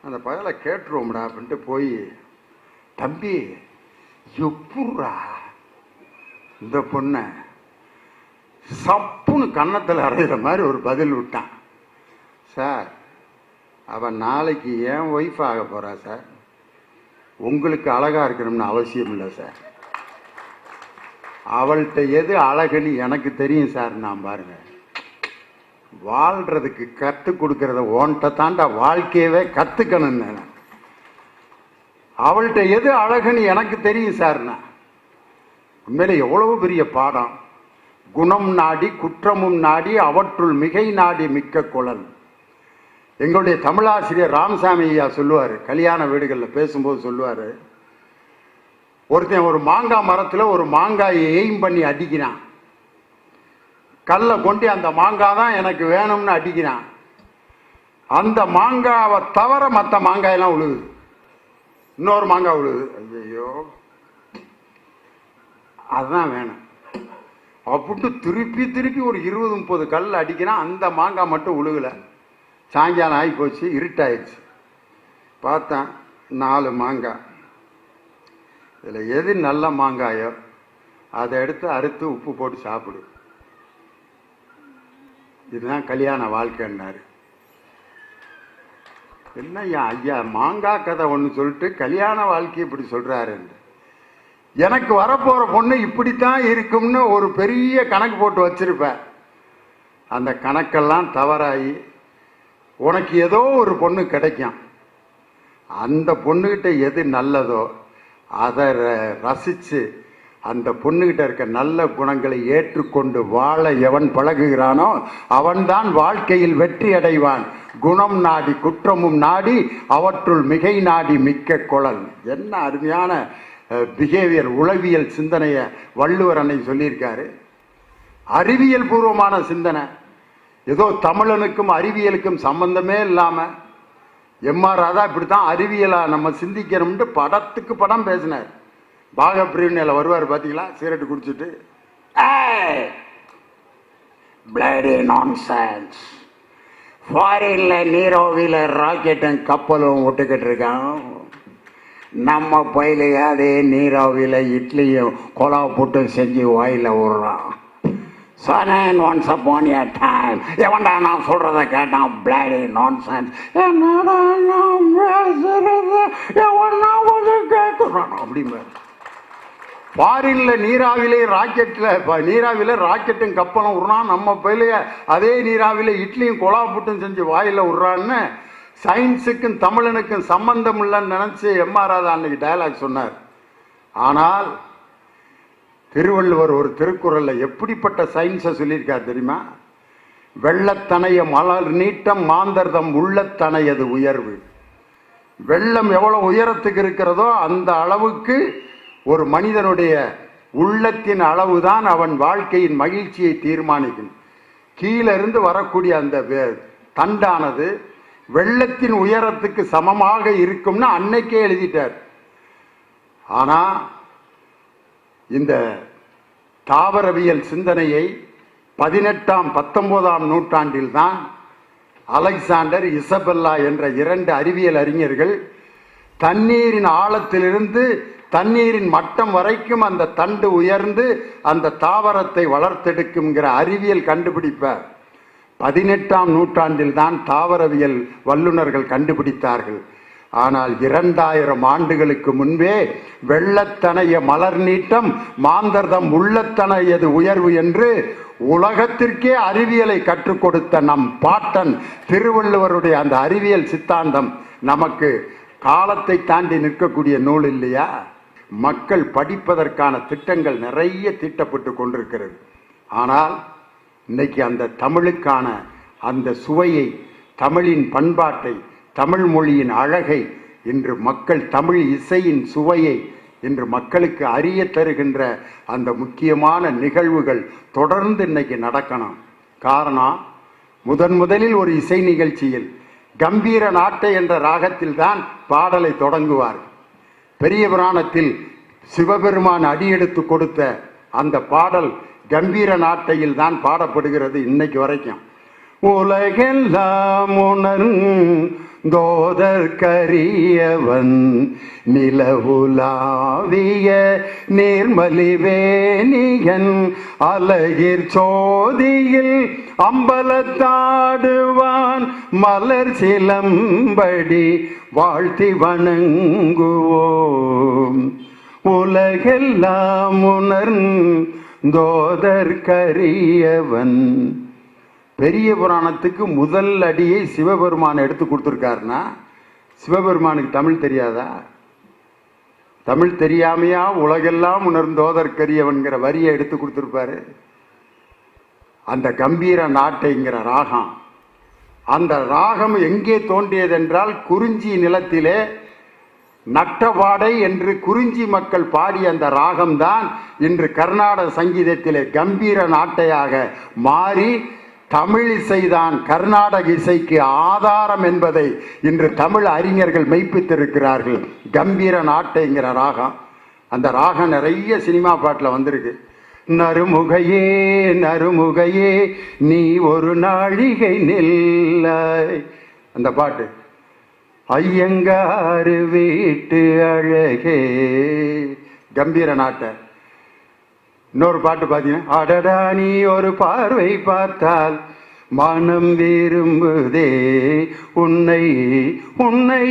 அந்த பையனை கேட்டுருவோம்டா அப்படின்ட்டு போய், தம்பி எப்புறா இந்த பொண்ணை சப்புன்னு கன்னத்தில் அறையிற மாதிரி ஒரு பதில் விட்டான். சார், அவன் நாளைக்கு ஏன் ஒய்ஃப் ஆக போறா சார், உங்களுக்கு அழகா இருக்கணும்னு அவசியம் இல்லை சார். அவள்கிட்ட எது அழகுன்னு எனக்கு தெரியும் சார். நான் பாருங்க, வாழ்றதுக்கு கற்றுக் கொடுக்கறத ஓன்ட்ட தாண்டா வாழ்க்கையவே கற்றுக்கணும்னு. அவள்கிட்ட எது அழகுன்னு எனக்கு தெரியும் சார். நான் உண்மையில எவ்வளவு பெரிய பாடம். குணம் நாடி குற்றமும் நாடி அவற்றுள் மிகை நாடி மிக்க குழல். எங்களுடைய தமிழாசிரியர் ராமசாமி ஐயா சொல்லுவார், கல்யாண வீடுகளில் பேசும்போது சொல்லுவார், ஒருத்தன் ஒரு மாங்காய் மரத்தில் ஒரு மாங்காயை எய்ம் பண்ணி அடிக்கிறான். கல்லை கொண்டு அந்த மாங்காய் தான் எனக்கு வேணும்னு அடிக்கிறான். அந்த மாங்காவை தவிர மற்ற மாங்காயெல்லாம் விழுகுது. இன்னொரு மாங்காய் விழுகுது. ஐயோ, அதுதான் வேணும் அப்படின்ட்டு திருப்பி திருப்பி ஒரு 20-30 கல் அடிக்கிறான். அந்த மாங்காய் மட்டும் விழுகலை. சாயங்காலம் ஆகி போச்சு, இருட்டாயிடுச்சு. பார்த்தேன் 4 மாங்காய். இதில் எது நல்ல மாங்காயோ அதை எடுத்து அறுத்து உப்பு போட்டு சாப்பிடு. இதுதான் கல்யாண வாழ்க்கைன்னாரு. என்ன ஐயா மாங்காய் கதை ஒன்று சொல்லிட்டு கல்யாண வாழ்க்கை இப்படி சொல்றாரு. எனக்கு வரப்போற பொண்ணு இப்படித்தான் இருக்கும்னு ஒரு பெரிய கணக்கு போட்டு வச்சிருப்பேன். அந்த கணக்கெல்லாம் தவறாகி உனக்கு ஏதோ ஒரு பொண்ணு கிடைக்கும். அந்த பொண்ணுகிட்ட எது நல்லதோ அதை ரசிச்சு அந்த பொண்ணுகிட்ட இருக்க நல்ல குணங்களை ஏற்றுக்கொண்டு வாழ எவன் பழகுகிறானோ அவன்தான் வாழ்க்கையில் வெற்றி அடைவான். குணம் நாடி குற்றமும் நாடி அவற்றுள் மிகை நாடி மிக்க குழல். என்ன அருமையான பிஹேவியர், உளவியல் சிந்தனையை வள்ளுவர் அன்னை சொல்லியிருக்காரு. அறிவியல் பூர்வமான சிந்தனை. ஏதோ தமிழனுக்கும் அறிவியலுக்கும் சம்பந்தமே இல்லாம எம்ஆர் ராதா இப்படித்தான் அறிவியலா நம்ம சிந்திக்கணும்னு படத்துக்கு படம் பேசினார். பாகப்பிரிவினையில வருவார் பார்த்தீங்களா, சிகரெட் குடிச்சிட்டு, ஃபாரின்ல நீரோவில ராக்கெட்டும் கப்பலும் விட்டுக்கிட்டு இருக்கான். நம்ம பயிலையே அதே நீராவில இட்லியும் கொலா போட்டு செஞ்சு வாயில விடுறான். Son, once upon a time, எவன்டா நான் சொல்றத கேட்டான். Bloody nonsense. என்னடா நான் பேசுறது எவனா வந்து கேட்குறான் அப்படிம்பாரு. ஃபாரின்ல நீராவிலே ராக்கெட்டும் கப்பலும் விடுறான். நம்ம பயிலையே அதே நீராவில இட்லியும் கொலா போட்டும் செஞ்சு வாயில விடுறான்னு சயின்ஸுக்கும் தமிழனுக்கும் சம்பந்தம் இல்லைன்னு நினைச்சு எம்ஆர் ராதா அன்னைக்கு டயலாக் சொன்னார். ஆனால் திருவள்ளுவர் ஒரு திருக்குறள்ல எப்படிப்பட்ட சயின்ஸை சொல்லியிருக்கார் தெரியுமா? வெள்ளத்தனைய மலர் நீட்டம் மாந்தர்தம் உள்ளத்தனையது உயர்வு. வெள்ளம் எவ்வளவு உயரத்துக்கு இருக்கிறதோ அந்த அளவுக்கு ஒரு மனிதனுடைய உள்ளத்தின் அளவுதான் அவன் வாழ்க்கையின் மகிழ்ச்சியை தீர்மானிக்கும். கீழே இருந்து வரக்கூடிய அந்த தண்டானது வெள்ளத்தின் உயரத்துக்கு சமமாக இருக்கும்னு அன்னைக்கே எழுதிட்டார். ஆனா இந்த தாவரவியல் சிந்தனையை 18ஆம் 19ஆம் நூற்றாண்டில் தான் அலெக்சாண்டர், இசபெல்லா என்ற 2 அறிவியல் அறிஞர்கள் தண்ணீரின் ஆழத்திலிருந்து தண்ணீரின் மட்டம் வரைக்கும் அந்த தண்டு உயர்ந்து அந்த தாவரத்தை வளர்த்தெடுக்கும்ங்கிற அறிவியல் கண்டுபிடிப்பார் 18ஆம் நூற்றாண்டில் தான் தாவரவியல் வல்லுநர்கள் கண்டுபிடித்தார்கள். ஆனால் 2000 ஆண்டுகளுக்கு முன்பே வெள்ளத்தனைய மலர் நீட்டம் மாந்தர்தம் உள்ளத்தனையது உயர்வு என்று உலகத்திற்கே அறிவியலை கற்றுக் கொடுத்த நம் பாட்டன் திருவள்ளுவருடைய அந்த அறிவியல் சித்தாந்தம் நமக்கு காலத்தை தாண்டி நிற்கக்கூடிய நூல் இல்லையா? மக்கள் படிப்பதற்கான திட்டங்கள் நிறைய தீட்டப்பட்டு கொண்டிருக்கிறது. ஆனால் இன்னைக்கு அந்த தமிழுக்கான அந்த சுவையை, தமிழின் பண்பாட்டை, தமிழ் மொழியின் அழகை, இன்று மக்கள் தமிழ் இசையின் சுவையை இன்று மக்களுக்கு அறிய தருகின்ற அந்த முக்கியமான நிகழ்வுகள் தொடர்ந்து இன்னைக்கு நடக்கணும். காரணம், முதலில் ஒரு இசை நிகழ்ச்சியில் கம்பீர நாட்டை என்ற ராகத்தில் தான் பாடலை தொடங்குவார். பெரிய புராணத்தில் சிவபெருமான் அடியெடுத்து கொடுத்த அந்த பாடல் கம்பீர நாட்டையில் தான் பாடப்படுகிறது இன்னைக்கு வரைக்கும். உலகெல்லாம் உணர்ந்தோதற்கரியவன் நிலவுலாவிய நீர்மலிவேணியன் அழகிற் சோதியில் அம்பலத்தாடுவான் மலர் சிலம்படி வாழ்த்தி வணங்குவோம். உலகெல்லாம் உணர்ந்தோதற்கரியவன். பெரிய புராணத்துக்கு முதல் அடியை சிவபெருமான் எடுத்து கொடுத்துருக்காருன்னா சிவபெருமானுக்கு தமிழ் தெரியாதா? தமிழ் தெரியாமையா உலகெல்லாம் உணர்ந்தோதற்கரியவன்கிற வரியை எடுத்து கொடுத்துருப்பாரு? அந்த கம்பீர நாட்டைங்கிற ராகம், அந்த ராகம் எங்கே தோன்றியதென்றால் குறிஞ்சி நிலத்திலே நட்டபாடை என்று குறிஞ்சி மக்கள் பாடிய அந்த ராகம்தான் இன்று கர்நாடக சங்கீதத்திலே கம்பீர நாட்டையாக மாறி தமிழ் இசைதான் கர்நாடக இசைக்கு ஆதாரம் என்பதை இன்று தமிழ் அறிஞர்கள் மெய்ப்பித்திருக்கிறார்கள். கம்பீர நாட்டைங்கிற ராகம், அந்த ராகம் நிறைய சினிமா பாட்டில் வந்திருக்கு. நறுமுகையே நறுமுகையே நீ ஒரு நாழிகை நெல்லாய், அந்த பாட்டு. ஐயங்காறு வீட்டு அழகே, கம்பீர நாட்டை. இன்னொரு பாட்டு பார்த்தீங்கன்னா, அடடா நீ ஒரு பார்வை பார்த்தால் மனம் விரும்புதே உன்னை உன்னை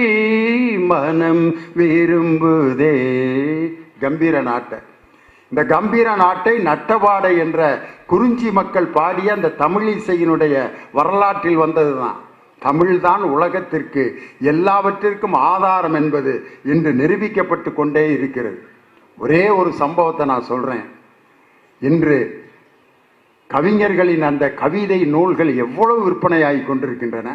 மனம் விரும்புதே, கம்பீர நாட்டை. இந்த கம்பீர நாட்டை நட்டபாடை என்ற குறிஞ்சி மக்கள் பாடிய அந்த தமிழ் இசையினுடைய வரலாற்றில் வந்ததுதான். தமிழ்தான் உலகத்திற்கு எல்லாவற்றிற்கும் ஆதாரம் என்பது இன்று நிரூபிக்கப்பட்டு கொண்டே இருக்கிறது. ஒரே ஒரு சம்பவத்தை நான் சொல்றேன். இன்று கவிஞர்களின் அந்த கவிதை நூல்கள் எவ்வளவு விற்பனையாகி கொண்டிருக்கின்றன.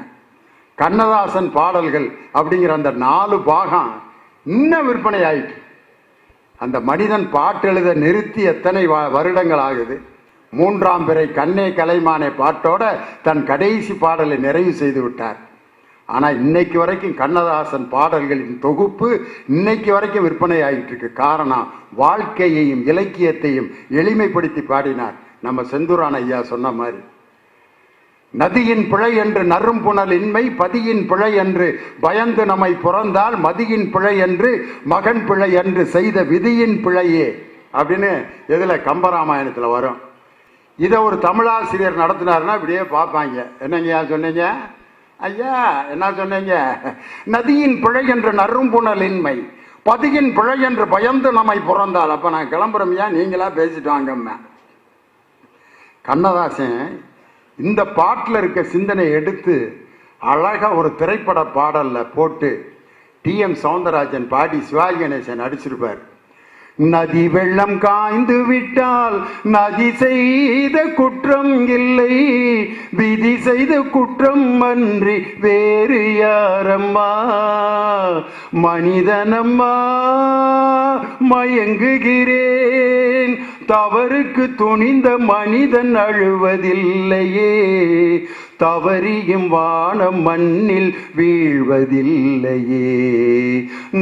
கண்ணதாசன் பாடல்கள் அப்படிங்கிற அந்த 4 பாகம் இன்னும் விற்பனை ஆயிட்டு. அந்த மனிதன் பாட்டெழுத நிறுத்தி எத்தனை வருடங்கள் ஆகுது. 3ஆம் பிறை கண்ணே கலைமானே பாட்டோட தன் கடைசி பாடலை நிறைவு செய்து விட்டார். ஆனால் இன்னைக்கு வரைக்கும் கண்ணதாசன் பாடல்களின் தொகுப்பு இன்னைக்கு வரைக்கும் விற்பனை ஆகிட்டு இருக்கு. காரணம், வாழ்க்கையையும் இலக்கியத்தையும் எளிமைப்படுத்தி பாடினார். நம்ம செந்தூரான் ஐயா சொன்ன மாதிரி, நதியின் பிழை என்று நறும் புனல் இன்மை, பதியின் பிழை என்று பயந்து நம்மை புறந்தால், மதியின் பிழை என்று மகன் பிழை என்று செய்த விதியின் பிழையே அப்படின்னு எதுல கம்பராமாயணத்தில் வரும். இதை ஒரு தமிழாசிரியர் நடத்தினார்னா இப்படியே பார்ப்பாங்க. என்னங்கய்யா சொன்னீங்க? ஐயா என்ன சொன்னீங்க? நதியின் பிழை என்று நறும் புனல் இன்மை, பதியின் பிழை என்று பயந்து நம்மை புறந்தால். அப்ப நான் கிளம்புறமையா, நீங்களா பேசிட்டு வாங்கம்மா. கண்ணதாசன் இந்த பாட்டில் இருக்க சிந்தனை எடுத்து அழகா ஒரு திரைப்பட பாடல்ல போட்டு TM சௌந்தரராஜன் பாடி சிவாஜி கணேசன் நடிச்சிருப்பார். நதி வெள்ளம் காய்ந்து விட்டால் நதி செய்த குற்றம் இல்லை, விதி செய்த குற்றம் அன்றி வேறு யாரம்மா, மனிதனம்மா மயங்குகிறேன், தவறுக்கு துணிந்த மனிதன் அழுவதில்லையே, தவறியும் வானம் மண்ணில் வீழ்வதில்லையே,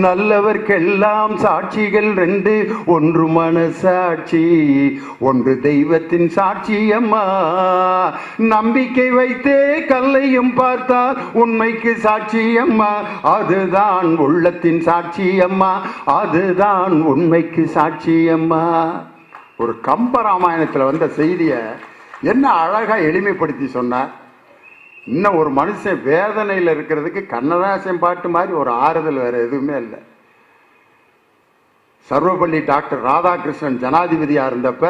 நல்லவர்க்கெல்லாம் சாட்சிகள் 2, ஒன்று மனசாட்சி ஒன்று தெய்வத்தின் சாட்சியம்மா, நம்பிக்கை வைத்தே கல்லையும் பார்த்தால் உண்மைக்கு சாட்சியம்மா, அதுதான் உள்ளத்தின் சாட்சியம்மா, அதுதான் உண்மைக்கு சாட்சியம்மா. ஒரு கம்பராமாயணத்தில் வந்த செய்தியை என்ன அழகா எளிமைப்படுத்தி சொன்னார். இன்னும் ஒரு மனுஷன் வேதனையில் இருக்கிறதுக்கு கண்ணதாசன் பாட்டு மாதிரி ஒரு ஆறுதல் வேற எதுவுமே இல்லை. சர்வப்பள்ளி டாக்டர் ராதாகிருஷ்ணன் ஜனாதிபதியா இருந்தப்ப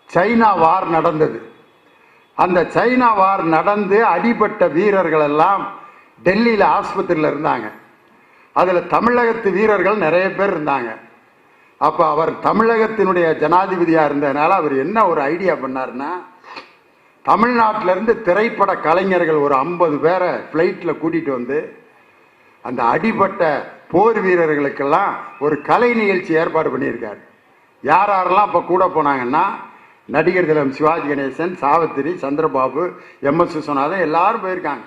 சைனா வார் நடந்தது. அந்த சைனா வார் நடந்து அடிபட்ட வீரர்கள் எல்லாம் டெல்லியில ஆஸ்பத்திரியில் இருந்தாங்க. அதுல தமிழகத்து வீரர்கள் நிறைய பேர் இருந்தாங்க. அப்ப அவர் தமிழகத்தினுடைய ஜனாதிபதியா இருந்ததுனால அவர் என்ன ஒரு ஐடியா பண்ணாருன்னா, தமிழ்நாட்டிலிருந்து திரைப்பட கலைஞர்கள் ஒரு 50 பேரை பிளைட்ல கூட்டிட்டு வந்து அந்த அடிபட்ட போர் வீரர்களுக்கெல்லாம் ஒரு கலை நிகழ்ச்சி ஏற்பாடு பண்ணியிருக்காரு. யார் யாரெல்லாம் இப்போ கூட போனாங்கன்னா, நடிகர் திலகம் சிவாஜி கணேசன், சாவித்திரி, சந்திரபாபு, MS விஸ்வநாதன் எல்லாரும் போயிருக்காங்க.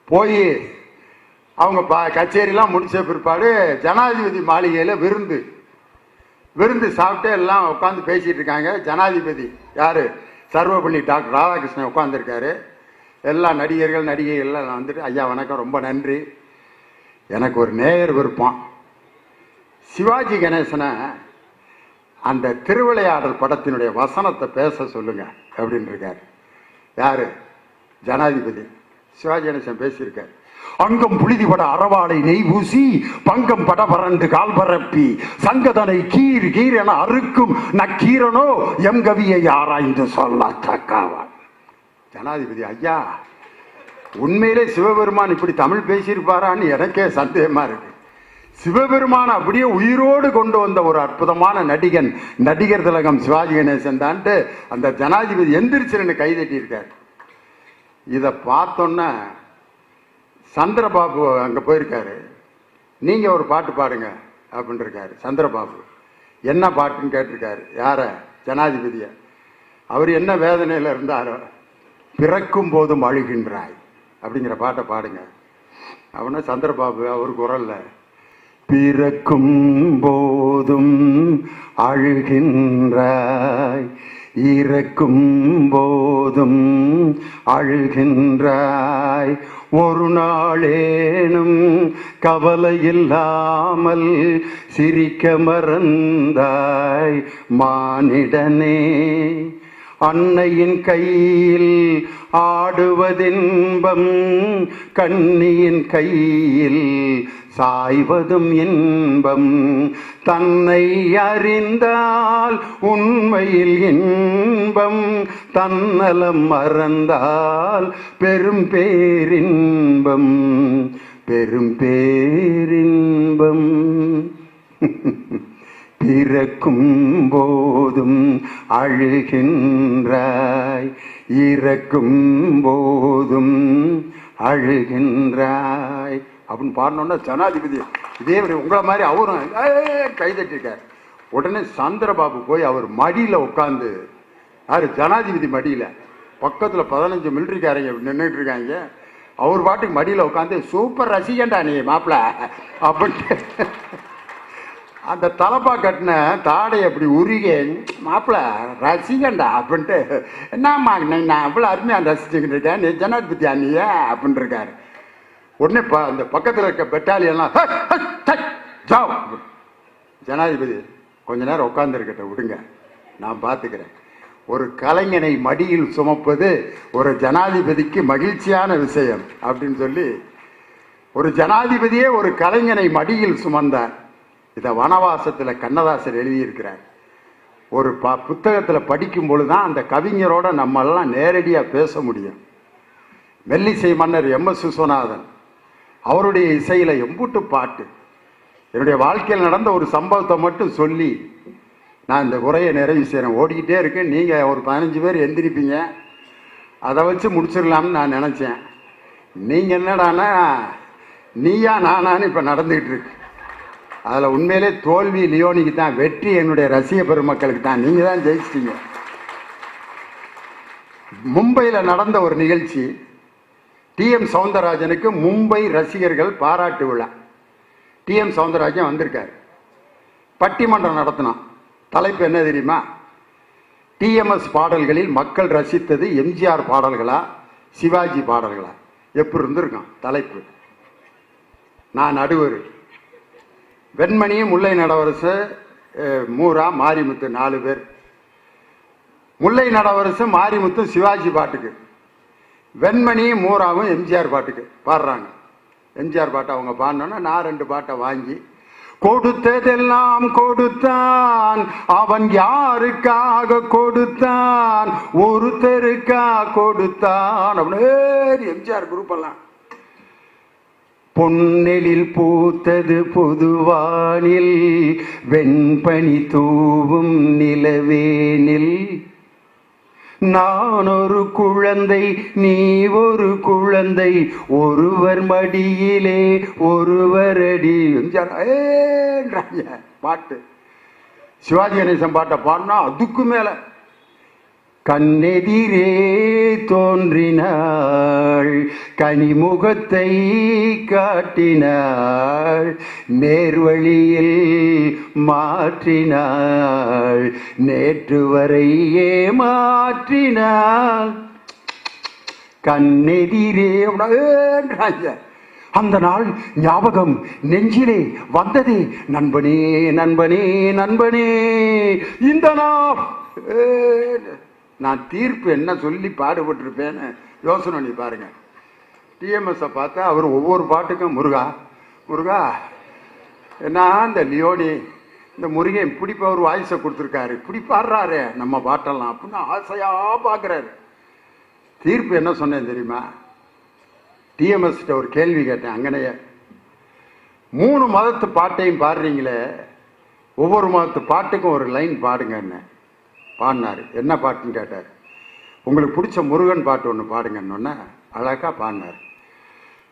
போய் அவங்க கச்சேரிலாம் முடிச்ச பிற்பாடு ஜனாதிபதி மாளிகையில் விருந்து சாப்பிட்டு எல்லாம் உட்காந்து பேசிட்டு இருக்காங்க. ஜனாதிபதி யாரு? சர்வப்பள்ளி டாக்டர் ராதாகிருஷ்ணன் உட்காந்துருக்காரு. எல்லா நடிகைகள் எல்லாம் வந்துட்டு, ஐயா வணக்கம், ரொம்ப நன்றி, எனக்கு ஒரு நேயர் விருப்பம், சிவாஜி கணேசனை அந்த திருவிளையாடல் படத்தினுடைய வசனத்தை பேச சொல்லுங்க அப்படின்னு இருக்காரு. யாரு? ஜனாதிபதி. சிவாஜி கணேசன் பேசியிருக்காரு. அங்கம் புழுதிபட அறவாளை நெய் பூசி பங்கம் பட பரண்டு கால் பரப்பி சங்கதனை கீர் கீர் என அறுக்கும் நக்கீரனோ எம் கவியை ஆராய்ந்து சொல்ல தக்காவான். ஜனாதிபதி ஐயா, உண்மையிலே சிவபெருமான் இப்படி தமிழ் பேசியிருப்பாரான்னு எனக்கே சந்தேகமா இருக்கு. சிவபெருமான் அப்படியே உயிரோடு கொண்டு வந்த ஒரு அற்புதமான நடிகர் திலகம் சிவாஜி கணேசன் தான்ட்டு அந்த ஜனாதிபதி எந்திரிச்சு கைதட்டி இருக்காரு. இதை பார்த்தோன்னா சந்திரபாபு அங்கே போயிருக்காரு. நீங்கள் ஒரு பாட்டு பாடுங்க அப்படின்னு இருக்காரு சந்திரபாபு. என்ன பாட்டுன்னு கேட்டிருக்காரு. யார? ஜனாதிபதிய. அவர் என்ன வேதனையில் இருந்தாரோ, பிறக்கும் போதும் அழுகின்றாய் அப்படிங்கிற பாட்டை பாடுங்க. அவன சந்திரபாபு அவர் குரல்ல, பிறக்கும் போதும் அழுகின்றாய், இறக்கும் போதும் அழுகின்றாய், ஒரு நாளேனும் கவலை இல்லாமல் சிரிக்க மறந்தாய் மானிடனே. அன்னையின் கையில் ஆடுவதின்பம், கண்ணியின் கையில் சாய்வதும் இன்பம். தன்னை அறிந்தால் உண்மையில் இன்பம், தன்னலம் மறந்தால் பெரும் பேரின்பம், பெரும் பேரின்பம். பிறக்கும் போதும் அழுகின்றாய், இறக்கும் போதும் அழுகின்றாய் அப்படின்னு பாடணுன்னா ஜனாதிபதி இதே உங்களை மாதிரி அவரும் கைதட்டிருக்கார். உடனே சந்திரபாபு போய் அவர் மடியில் உட்காந்து, யாரு? ஜனாதிபதி மடியில். பக்கத்தில் 15 மிலிட்டரிக்காரங்க நின்றுட்டு இருக்காங்க. அவர் பாட்டுக்கு மடியில் உட்காந்து, சூப்பர் ரசிகண்டா நீ மாப்பிள்ள அப்படின்ட்டு அந்த தலப்பா கட்டின தாடை அப்படி உருகே, மாப்பிள்ள ரசிகண்டா அப்படின்ட்டு, என்னம்மா நான் அவ்வளோ அருமையாக ரசிச்சுக்கிட்டு இருக்கேன், நீ ஜனாதிபதியா நீ அப்படின்னு இருக்காரு. உடனே அந்த பக்கத்தில் இருக்க பெட்டாலியெல்லாம் ஜாவ். ஜனாதிபதி கொஞ்ச நேரம் உட்காந்துருக்கிட்ட விடுங்க, நான் பார்த்துக்கிறேன். ஒரு கலைஞனை மடியில் சுமப்பது ஒரு ஜனாதிபதிக்கு மகிழ்ச்சியான விஷயம் அப்படின்னு சொல்லி ஒரு ஜனாதிபதியே ஒரு கலைஞனை மடியில் சுமந்தார். இதை வனவாசத்தில் கண்ணதாசர் எழுதியிருக்கிறார். ஒரு புத்தகத்தில் படிக்கும் பொழுதுதான் அந்த கவிஞரோட நம்மெல்லாம் நேரடியாக பேச முடியும். மெல்லிசை மன்னர் MS விஸ்வநாதன் அவருடைய இசையில் எம்பூட்டு பாட்டு. என்னுடைய வாழ்க்கையில் நடந்த ஒரு சம்பவத்தை மட்டும் சொல்லி நான் இந்த உரையை நிறைவு செய்கிறேன். ஓடிக்கிட்டே இருக்கேன், நீங்கள் ஒரு 15 பேர் எந்திரிப்பீங்க, அதை வச்சு முடிச்சிடலாம்னு நான் நினச்சேன். நீங்கள் என்னடானா நீயா நானான்னு இப்போ நடந்துக்கிட்டு இருக்கு. அதில் உண்மையிலே தோல்வி லியோனிக்கு தான், வெற்றி என்னுடைய ரசிக பெருமக்களுக்கு தான். நீங்கள் தான் ஜெயிச்சிட்டீங்க. மும்பையில் நடந்த ஒரு நிகழ்ச்சி, TM சௌந்தரராஜனுக்கு மும்பை ரசிகர்கள் பாராட்டு விழா. TM சௌந்தரராஜன் வந்திருக்கார், பட்டிமன்றம் நடத்தினான். தலைப்பு என்ன தெரியுமா? TMS பாடல்களில் மக்கள் ரசித்தது MGR பாடல்களா சிவாஜி பாடல்களா? எப்படி இருந்திருக்கான் தலைப்பு. நான் நடுவர். வெண்மணி, முல்லை நடவரசு, மூரா, மாரிமுத்து 4 பேர். முல்லை நடவரசு மாரிமுத்து சிவாஜி பாட்டுக்கு, வெண்மணி மூராவும் MGR பாட்டுக்கு பாடுறாங்க. MGR பாட்டை அவங்க பாடினோன்னா நான் 2 பாட்டை வாங்கி, கொடுத்ததெல்லாம் கொடுத்தான் அவன் யாருக்காக கொடுத்தான், ஒருத்தருக்கா கொடுத்தான் அப்படின்னு MGR குரூப் எல்லாம். பொன்னெழில் பூத்தது பொதுவானில், வெண்பனி தூவும் நிலவேனில், நான் ஒரு குழந்தை நீ ஒரு குழந்தை, ஒருவர் மடியிலே ஒருவர் அடி. பாட்டு சிவாஜி கணேசன் பாட்டை பாடினா அதுக்கு மேல கண்ணெதிரே தோன்றினாள், கனிமுகத்தை காட்டினாள், நேர்வழியில் மாற்றினாள், நேற்று வரை ஏமாற்றினாள். கண்ணெதிரே அந்த நாள் ஞாபகம் நெஞ்சிலே வந்ததே, நண்பனே நண்பனே நண்பனே இந்த நாள். நான் தீர்ப்பு என்ன சொல்லி பாடுபட்டிருப்பேன்னு யோசனை பண்ணி பாருங்க. டிஎம்எஸ்ஸை பார்த்தா அவர் ஒவ்வொரு பாட்டுக்கும் முருகா முருகா என்ன இந்த லியோனி இந்த முருகன் இப்படி இப்போ ஒரு வாய்ஸை கொடுத்துருக்காரு, இப்படி பாடுறாரு நம்ம பாட்டெல்லாம் அப்படின்னு ஆசையாக பார்க்குறாரு. தீர்ப்பு என்ன சொன்னேன் தெரியுமா? டிஎம்எஸ்கிட்ட ஒரு கேள்வி கேட்டேன். அங்கனையே 3 மதத்து பாட்டையும் பாடுறீங்களே, ஒவ்வொரு மதத்து பாட்டுக்கும் ஒரு லைன் பாடுங்கன்னு பாடினார். என்ன பாட்டுன்னு கேட்டார். உங்களுக்கு பிடிச்ச முருகன் பாட்டு ஒன்று பாடுங்கன்னு அழகா பாடினார்.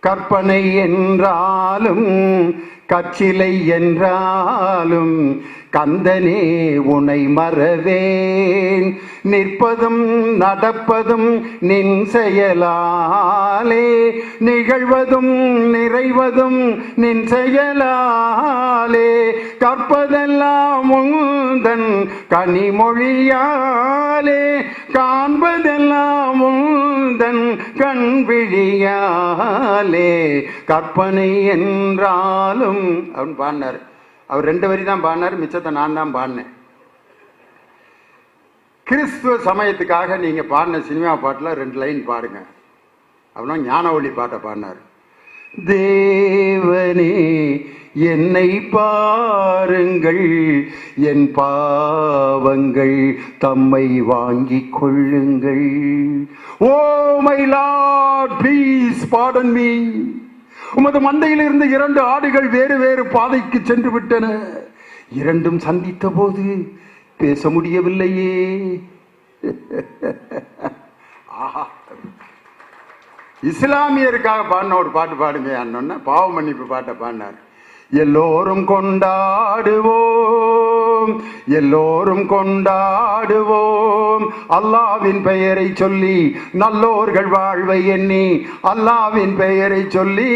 கற்பனை என்றாலும் கச்சிலை என்றாலும் கந்தனே உனை மறவேன், நிற்பதும் நடப்பதும் நின் செயலாலே, நிகழ்வதும் நிறைவதும் நின் செயலாலே, கற்பதெல்லாம் உந்தன் கனிமொழியாலே, காண்பதெல்லாம் உந்தன் கண் விழியாலே, கற்பனை என்றாலும் அப்படின்னு பாடினார். அவர் 2 வரி தான் பாடினார், மிச்சத்தை நான் தான் பாடினேன். கிறிஸ்துவ சமயத்துக்காக நீங்க பாடின சினிமா பாட்டுல 2 லைன் பாடுங்க அப்படின்னா ஞானவழி பாட்டை பாடினார். தேவனே என்னை பாருங்கள், என் பாவங்கள் தம்மை வாங்கிக் கொள்ளுங்கள். Oh my Lord please pardon me. உமது மந்தையில் இருந்து 2 ஆடுகள் வேறு வேறு பாதைக்கு சென்று விட்டன. 2ம் சந்தித்த போது பேச முடியவில்லையே. ஆஹா, இஸ்லாமியருக்காக பாடின ஒரு பாட்டு பாடுங்க அண்ணா. பாவ மன்னிப்பு பாட்டை பாடினார். எல்லோரும் கொண்டாடுவோம், எல்லோரும் கொண்டாடுவோம், அல்லாவின் பெயரை சொல்லி நல்லோர்கள் வாழ்வை எண்ணி, அல்லாவின் பெயரை சொல்லி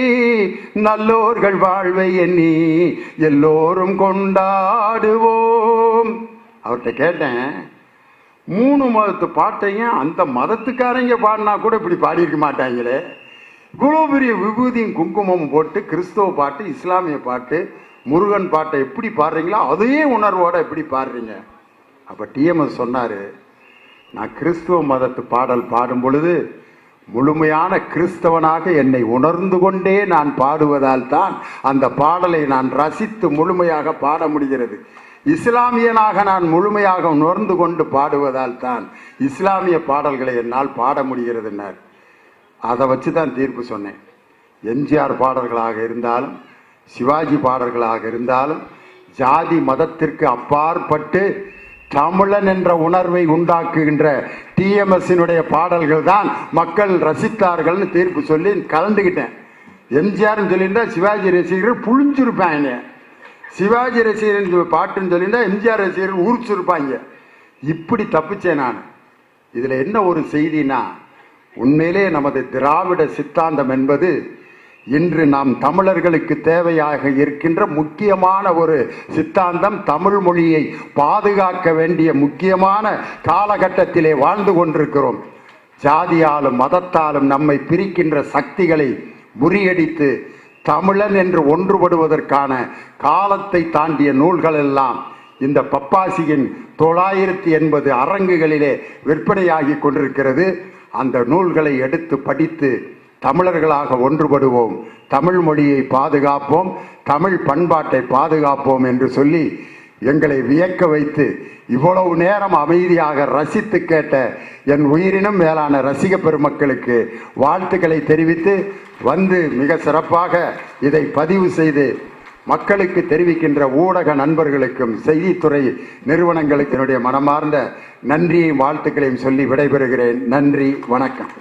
நல்லோர்கள் வாழ்வை எண்ணி, எல்லோரும் கொண்டாடுவோம். அவர்கிட்ட கேட்டேன், 3 மதத்து பாட்டையும் அந்த மதத்துக்காரங்க பாடினா கூட இப்படி பாடியிருக்க மாட்டாங்களே. இவ்வளோ பெரிய விபூதியும் குங்குமமும் போட்டு கிறிஸ்தவ பாட்டு, இஸ்லாமிய பாட்டு, முருகன் பாட்டை எப்படி பாடுறீங்களோ அதே உணர்வோட எப்படி பாடுறீங்க? அப்போ டிஎம்எஸ் சொன்னார், நான் கிறிஸ்துவ மதத்து பாடல் பாடும் பொழுது முழுமையான கிறிஸ்தவனாக என்னை உணர்ந்து கொண்டே நான் பாடுவதால் தான் அந்த பாடலை நான் ரசித்து முழுமையாக பாட முடிகிறது. இஸ்லாமியனாக நான் முழுமையாக உணர்ந்து கொண்டு பாடுவதால் தான் இஸ்லாமிய பாடல்களை என்னால் பாட முடிகிறதுன்னார். அதை வச்சு தான் தீர்ப்பு சொன்னேன். எம்ஜிஆர் பாடல்களாக இருந்தாலும் சிவாஜி பாடல்களாக இருந்தாலும் ஜாதி மதத்திற்கு அப்பாற்பட்டு தமிழன் என்ற உணர்வை உண்டாக்குகின்ற டிஎம்எஸ்னுடைய பாடல்கள் தான் மக்கள் ரசித்தார்கள்னு தீர்ப்பு சொல்லி கலந்துக்கிட்டேன். எம்ஜிஆர்னு சொல்லியிருந்தா சிவாஜி ரசிகர்கள் புழிஞ்சிருப்பாங்க, சிவாஜி ரசிகர் பாட்டுன்னு சொல்லியிருந்தா எம்ஜிஆர் ரசிகர்கள் உரிச்சிருப்பாங்க. இப்படி தப்பிச்சேன் நான். இதில் என்ன ஒரு செய்தினா, உண்மையிலே நமது திராவிட சித்தாந்தம் என்பது இன்று நாம் தமிழர்களுக்கு தேவையாக இருக்கின்ற முக்கியமான ஒரு சித்தாந்தம். தமிழ் மொழியை பாதுகாக்க வேண்டிய முக்கியமான காலகட்டத்திலே வாழ்ந்து கொண்டிருக்கிறோம். ஜாதியாலும் மதத்தாலும் நம்மை பிரிக்கின்ற சக்திகளை முறியடித்து தமிழன் என்று ஒன்றுபடுவதற்கான காலத்தை தாண்டிய நூல்கள் எல்லாம் இந்த பப்பாசியின் 980 அரங்குகளிலே விற்பனையாகி கொண்டிருக்கிறது. அந்த நூல்களை எடுத்து படித்து தமிழர்களாக ஒன்றுபடுவோம், தமிழ் மொழியை பாதுகாப்போம், தமிழ் பண்பாட்டை பாதுகாப்போம் என்று சொல்லி எங்களை வியக்க வைத்து இவ்வளவு நேரம் அமைதியாக ரசித்து கேட்ட என் உயிரினும் மேலான ரசிக பெருமக்களுக்கு வாழ்த்துக்களை தெரிவித்து வந்து மிக சிறப்பாக இதை பதிவு செய்து மக்களுக்கு தெரிவிக்கின்ற ஊடக நண்பர்களுக்கும் செய்தித்துறை நிறுவனங்களுக்கு என்னுடைய மனமார்ந்த நன்றியையும் வாழ்த்துக்களையும் சொல்லி விடைபெறுகிறேன். நன்றி, வணக்கம்.